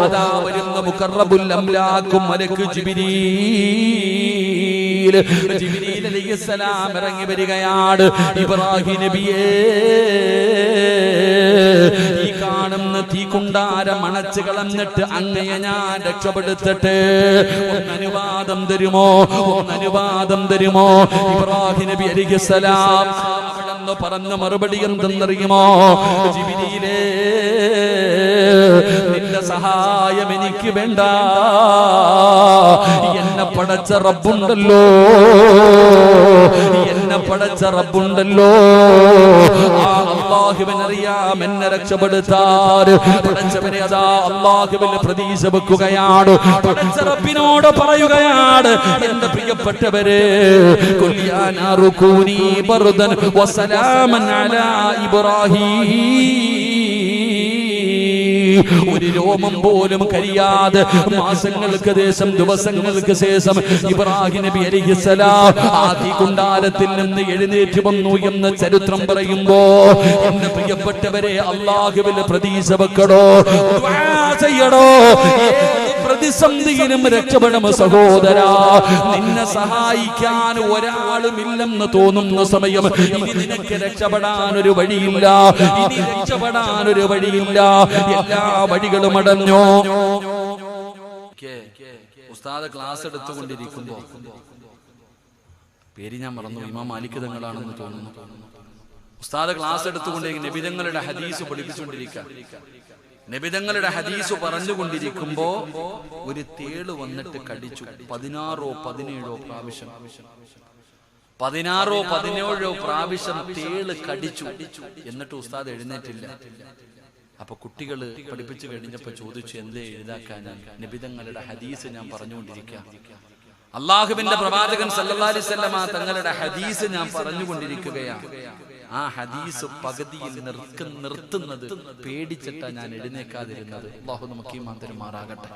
അതാ വരുന്ന മുഖറബുൽ അംലാക്കും മലക്ക് ജിബ്രീൽ അലൈഹിസ്സലാം ഇറങ്ങി വരികയാണ്. ഇബ്രാഹിം നബിയെ, ഈ കാണുന്ന തീക്കുണ്ടാരം അണച്ചു കളഞ്ഞിട്ട് അങ്ങയെ ഞാൻ രക്ഷപ്പെടുത്തട്ടെ, ഒന്നനുവാദം തരുമോ, ഒന്നനുവാദം തരുമോ? ഇബ്രാഹിം നബി അലൈഹിസ്സലാം അവിടെന്ന് പറഞ്ഞ മറുപടി എന്തെന്നറിയുമോ? ജിബ്രീലേ, നിന്റെ സഹായം എനിക്ക് വേണ്ട, എന്നെ പടച്ച റബ്ബുണ്ടല്ലോ, എന്നെ പടച്ച റബ്ബുണ്ടല്ലോ, ആ അല്ലാഹുവിനറിയാം എന്നെ രക്ഷപ്പെടുത്താൻ. പടച്ചവനെ അതാ അല്ലാഹുവിൽ പ്രതീക്ഷ വെക്കുകയാണ്. പടച്ച റബ്ബിനോട് പറയുകയാണ്, എന്റെ പ്രിയപ്പെട്ടവരെ, ഖുൽ യാ നാറു കൂനി ബർദൻ വസലാമൻ അലാ ഇബ്രാഹീം. ഒരു രോമം പോലും കരിയാതെ മാസങ്ങൾക്ക് ശേഷം, ദിവസങ്ങൾക്ക് ശേഷം ഇബ്രാഹിം നബി അലൈഹിസ്സലാം ആ തീക്കുണ്ടാരത്തിൽ നിന്ന് എഴുന്നേറ്റ് വന്നു എന്ന് ചരിത്രം പറയുമ്പോ, എന്റെ പ്രിയപ്പെട്ടവരെ, അല്ലാഹുവിൽ പ്രതീക്ഷ വെക്കടോ, ദുആ ചെയ്യടോ. പ്രതിസന്ധിയിലും രക്ഷപ്പെടണം സഹോദരാ. നിന്നെ സഹായിക്കാൻ ഒരാളുമില്ലെന്ന് തോന്നുന്ന സമയം ഇനി നിനക്ക് രക്ഷപ്പെടാൻ ഒരു വഴിയില്ല, ഇനി രക്ഷപ്പെടാൻ ഒരു വഴിയില്ല, എല്ലാ വഴികളും അടഞ്ഞോ. ഉസ്താദ് ക്ലാസ് എടുത്തുകൊണ്ടിരിക്കുമ്പോ, പേര് ഞാൻ മറന്നു, ഇമാം മാലിക് തങ്ങളാണെന്ന് തോന്നുന്നു. ഉസ്താദ് ക്ലാസ് എടുത്തുകൊണ്ടിരിക്കും, നബിതങ്ങളുടെ ഹദീസ് പഠിപ്പിച്ചുകൊണ്ടിരിക്കുക. നബിതങ്ങളുടെ ഹദീസ് പറഞ്ഞുകൊണ്ടിരിക്കുമ്പോ ഒരു തേള് വന്നിട്ട് കടിച്ചു. 16 or 17 പ്രാവശ്യം, 16 or 17 പ്രാവശ്യം തേള് കടിച്ചു. എന്നിട്ട് ഉസ്താദ് എഴുന്നേറ്റില്ല. അപ്പൊ കുട്ടികള് പഠിപ്പിച്ചു കഴിഞ്ഞപ്പോ ചോദിച്ചു, എന്തേ എഴുതാക്കാനാണ്? നബിതങ്ങളുടെ ഹദീസ് ഞാൻ പറഞ്ഞുകൊണ്ടിരിക്കുക, അള്ളാഹുവിന്റെ പ്രവാചകൻ സല്ലല്ലാഹു അലൈഹി വസല്ലമ തങ്ങളുടെ ഹദീസ് ഞാൻ പറഞ്ഞുകൊണ്ടിരിക്കുകയാണ്. ആ ഹദീസ് പകുതിയിൽ നിർത്തുന്നത് പേടിച്ചിട്ടാ ഞാൻ എഴുന്നേക്കാതിരുന്നത്. അല്ലാഹു നമുക്ക് ഈമാൻ തരുമാറാകട്ടെ.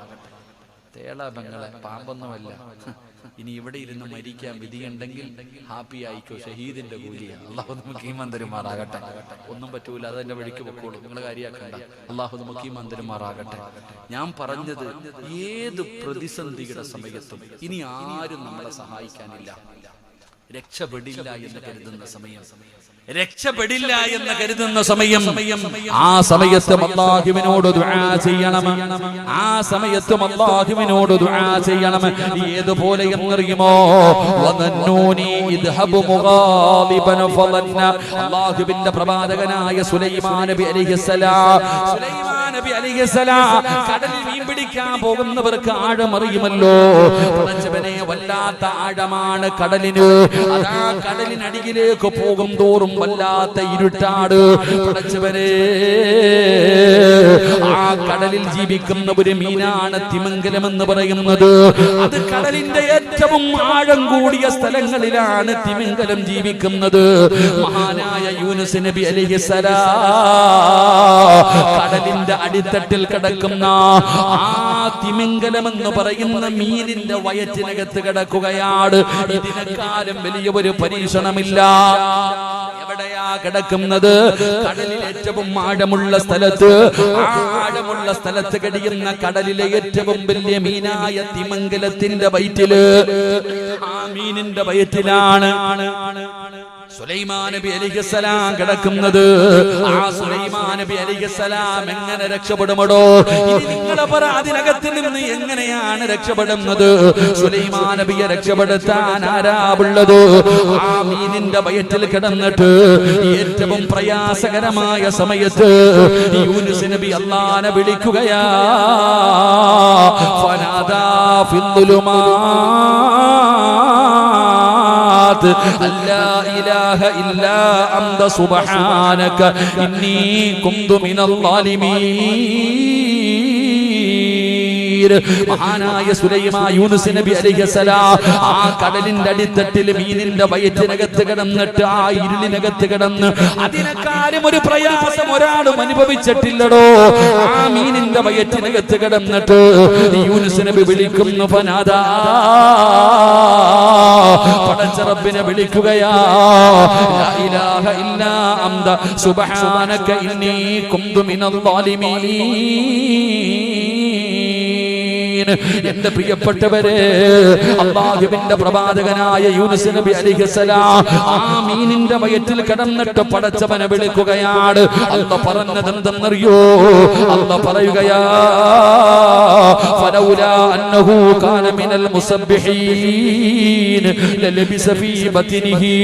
തേളാബങ്ങളെ പാമ്പൊന്നുമല്ല. ഇനി ഇവിടെ ഇരുന്ന് മരിക്കാൻ വിധിയുണ്ടെങ്കിൽ ഹാപ്പി ആയിക്കോ, ഷഹീദിന്റെ കൂലിയാണ്. അല്ലാഹു നമുക്ക് ഈമാൻ തരുമാറാകട്ടെ. ഒന്നും പറ്റൂല, അതെന്റെ വഴിക്ക് പൊക്കോളൂ, നിങ്ങൾ കാര്യാക്കണ്ട. അല്ലാഹു നമുക്ക് ഈമാൻ തരുമാറാകട്ടെ. ഞാൻ പറഞ്ഞത്, ഏത് പ്രതിസന്ധിയുടെ സമയത്തും ഇനി ആരും നമ്മളെ സഹായിക്കാനില്ല, രക്ഷപ്പെടില്ല എന്ന് കരുതുന്ന സമയം, രക്ഷപ്പെടില്ല എന്ന് കരുതുന്ന സമയം, ആ സമയത്തും അല്ലാഹുവിനോട് ദുആ ചെയ്യണം. ആ സമയത്തും അല്ലാഹുവിനോട് ദുആ ചെയ്യണം. ഏതുപോലെ എന്നറിയുമോ? വദന്നൂനി ഇദ്ഹബു മുഗാദിബൻ ഫളന്ന. അല്ലാഹുവിന്റെ പ്രവാചകനായ സുലൈമാൻ നബി അലൈഹിസ്സലാം, സുലൈമാൻ നബി അലൈഹിസ്സലാം കടലിൽ മീൻ പിടിക്കാൻ പോകുന്നവർക്ക് ആഴമറിയുമല്ലോ. പടച്ചവനെ, വല്ലാത്ത ആഴമാണ് കടലിന്. അതാ കടലിനടിയിലേക്ക് പോകും തോറും വല്ലാത്ത ഇരുട്ടാട്. പടച്ചവനെ, ആ കടലിൽ ജീവിക്കുന്ന ഒരു മീനാണ് തിമിംഗലം എന്ന് പറയുന്നത്. അത് കടലിന്റെ ഏറ്റവും ആഴം കൂടിയ സ്ഥലങ്ങളിലാണ് തിമിംഗലം ജീവിക്കുന്നത്. മഹാനായ യൂനുസ് നബി അലൈഹിസ്സലാം കടലിന്റെ അടിത്തട്ടിൽ കിടക്കുന്ന ആ തിമിംഗലം എന്ന് പറയുന്ന മീനിന്റെ വയറ്റിനകത്ത് കിടക്കുകയാണ്. ഇതിനെക്കാളും വലിയ ഒരു പരീക്ഷണമില്ല. എവിടെയാ കിടക്കുന്നത്? കടലിൽ ഏറ്റവും ആഴമുള്ള സ്ഥലത്ത്. ആ ആഴമുള്ള സ്ഥലത്ത് കഴിയുന്ന കടലിലെ ഏറ്റവും വലിയ മീനായ തിമിംഗലത്തിന്റെ വയറ്റില്, ആ മീനിന്റെ വയറ്റിലാണ് സുലൈമാൻ നബി അലൈഹിസ്സലാം കിടക്കുന്നത്. ആ സുലൈമാൻ നബി അലൈഹിസ്സലാം എങ്ങനെ രക്ഷപ്പെടുമടോ? ഇനി നിങ്ങളെ പറ, അതിനകത്ത് നിന്ന് എങ്ങനെയാണ് രക്ഷപ്പെടുന്നത്? സുലൈമാൻ നബിയെ രക്ഷപ്പെടുത്താൻ ആരാവുള്ളത്? ആ മീനിന്റെ വയറ്റിൽ കിടന്നിട്ട് ഏറ്റവും പ്രയാസകരമായ സമയത്ത് യൂനുസ് നബി അല്ലാഹനെ വിളിക്കുകയാ. ഫനാദാ ഫിദ്ദുലുമാത് അല്ലാ ഇലാഹ ഇല്ലാ അന്ത സുബ്ഹാനക ഇന്നി കുന്തു മിനൽ ളാലിമീൻ. മഹാനായ സുലൈമാൻ യൂനുസ് നബി അലൈഹിസ്സലാം ആ കടലിന്റെ അടിത്തട്ടിൽ മീനിന്റെ വയറ്റിനകത്ത് കിടന്നിട്ട് ആ ഇരുളിനകത്ത് കിടന്ന് അതിനെക്കാളും ഒരു പ്രയാസം ഒരാളും അനുഭവിച്ചിട്ടില്ലടോ. ആ മീനിന്റെ വയറ്റിനകത്ത് കിടന്നിട്ട് യൂനുസ് നബി വിളിക്കുന്നു, ഫനാദാ, പടച്ച റബ്ബിനെ വിളിക്കുകയാ, ലാ ഇലാഹ ഇല്ലാ അന്ത സുബ്ഹാനക ഇന്നി കുന്തു മിനൽ ളാലിമീൻ. എന്റെ പ്രിയപ്പെട്ടവരെ, അല്ലാഹുവിന്റെ പ്രവാചകനായ യൂനുസ് നബി അലൈഹിസ്സലാം ആ മീനിന്റെ വയറ്റിൽ കിടന്നിട്ട് പടച്ചവനെ വിളിക്കുകയാണ്. അല്ലാഹു പറഞ്ഞതെന്തെന്നറിയോ? അല്ലാഹു പറയുകയാ, ഫലൗലാ അന്നഹു കാന മിനൽ മുസബ്ബിഹീൻ ലലബിസ ഫീ ബത്നിഹി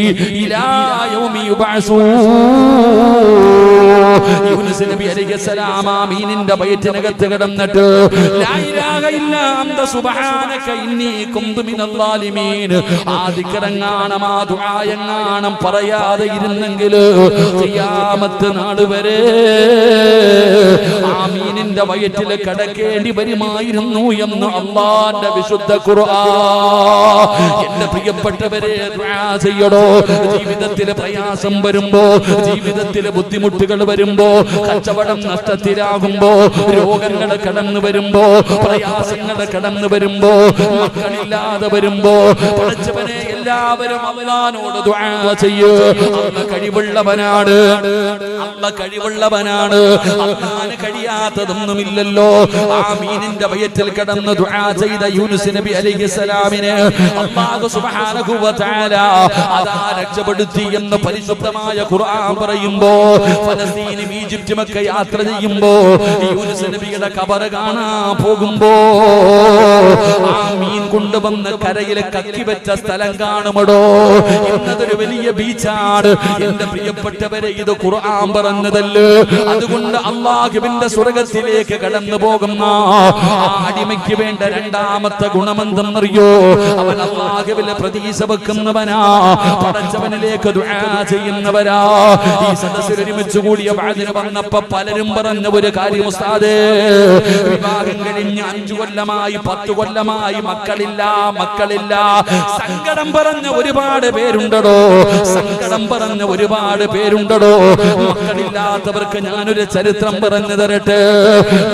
ഇലാ യൗമി യുബഅസൂൻ. യൂനുസ് നബി അലൈഹിസ്സലാം ആ മീനിന്റെ വയറ്റിനകത്ത് കിടന്നിട്ട് ലാ ഇലാഹ ഇല്ലാ അന്ത സുബ്ഹാനക ഇന്നി കുന്തു മിനൽ ളാലിമീൻ ആ ദിക്റങ്ങാണം ആ ദുആയങ്ങാണം പറയാതെ ഇരുന്നെങ്കിൽ ഖിയാമത്ത് നാൾ വരെ ആ മീനിന്റെ വയറ്റിൽ കിടക്കേണ്ടി വരുമായിരുന്നു എന്ന് അല്ലാഹുവിന്റെ വിശുദ്ധ ഖുർആൻ. എന്റെ പ്രിയപ്പെട്ടവരെ, ദുആ ചെയ്യടോ. ജീവിതത്തിൽ പ്രയാസം വരുമ്പോ, ജീവിതത്തിൽ ബുദ്ധിമുട്ടുകൾ വരുമ്പോ, കച്ചവടം നഷ്ടത്തിലാകുമ്പോ, രോഗങ്ങൾ കടന്നു വരുമ്പോ, പ്രയാസങ്ങൾ കടന്നു വരുമ്പോ, മക്കളില്ലാതെ വരുമ്പോ, പടച്ചവനെ എല്ലാവരും അല്ലാഹുവോട് ദുആ ചെയ്യൂ. അല്ലാഹു കഴിവുള്ളവനാണ്, അല്ലാഹു കഴിവുള്ളവനാണ്. അല്ലാഹുവിന് കഴിയാത്തതൊന്നുമില്ലല്ലോ. ആ മീനിന്റെ വയറ്റിൽ കിടന്ന് ദുആ ചെയ്ത യൂനുസ് നബി അലൈഹിസ്സലാമിനെ അല്ലാഹു സുബ്ഹാനഹു വ തആല അതാ രക്ഷപ്പെടുത്തി എന്ന് പരിശുദ്ധമായ ഖുർആൻ പറയുമ്പോ, ഫലസ്തീനും ഈജിപ്തും ഒക്കെ യാത്ര ചെയ്യുമ്പോ യൂനുസ് നബിയുടെ ഖബർ കാണാൻ പോകുമ്പോ ആ മീൻ കൊണ്ടുവന്ന് കരയിൽ കക്കി വെച്ച സ്ഥലം കാണുമടോ. ഇന്നതൊരു വലിയ ബീച്ചാണ്. എന്റെ പ്രിയപ്പെട്ടവരെ, ഇത് ഖുർആൻ പറഞ്ഞതല്ലേ. അതുകൊണ്ട് അല്ലാഹുവിന്റെ സ്വർഗ്ഗത്തിലേക്ക് കടന്നു പോകുന്ന ആ അടിമയ്ക്ക് വേണ്ട രണ്ടാമത്തെ ഗുണമെന്തെന്നറിയോ? അവൻ അല്ലാഹുവിലെ പ്രതീക്ഷ വെക്കുന്നവനാ, പടച്ചവനിലേക്ക് ദുആ ചെയ്യുന്നവരാ. ഈ സദസ്സിൽ ഒരുമിച്ച് കൂടിയ വാദിന് വന്നപ്പോ പലരും പറഞ്ഞ ഒരു കാര്യം, ഉസ്താദേ, വിവാഹം കഴിഞ്ഞ് 5 കൊല്ലമായി 10 കൊല്ലമായി മക്കളില്ല. സങ്കടം പറഞ്ഞ ഒരുപാട് പേരുണ്ടടോ, സങ്കടം പറഞ്ഞ ഒരുപാട് പേരുണ്ടടോ. മക്കളില്ലാത്തവർക്ക് ഞാനൊരു ചരിത്രം പറഞ്ഞു തരട്ടെ.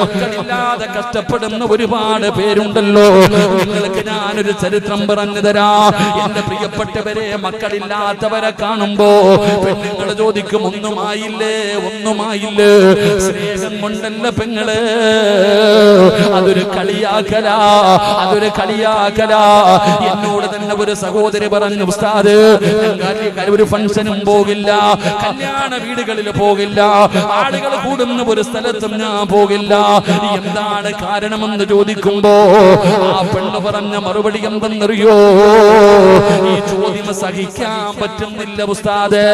മക്കളില്ലാതെ കഷ്ടപ്പെടുന്ന ഒരുപാട് പേരുണ്ടല്ലോ. നിങ്ങൾക്ക് ഞാനൊരു ചരിത്രം പറഞ്ഞു തരാ. എന്റെ പ്രിയപ്പെട്ടവരെ, മക്കളില്ലാത്തവരെ കാണുമ്പോ പെണ്ണുങ്ങൾ ചോദിക്കും, ഒന്നുമായില്ലേ? സ്നേഹം കൊണ്ടല്ല പെങ്ങള്, അതൊരു കളിയാക്കലാ. എന്നോട് തന്നെ ഒരു സഹോദരി പറഞ്ഞു, ഉസ്താദ്, ഒരു ഫംഗ്ഷനും പോകില്ല, കല്യാണ വീടുകളിൽ പോകില്ല, ആളുകൾ കൂടുന്ന ഒരു സ്ഥലത്തും ഞാൻ പോകില്ല. എന്താണ് കാരണമെന്ന് ചോദിക്കുമ്പോ ആ പെണ്ണ് പറഞ്ഞ മറുപടി എന്തെന്നറിയോ? ഈ ചോദ്യം സഹിക്കാൻ പറ്റുന്നില്ല ഉസ്താദേ.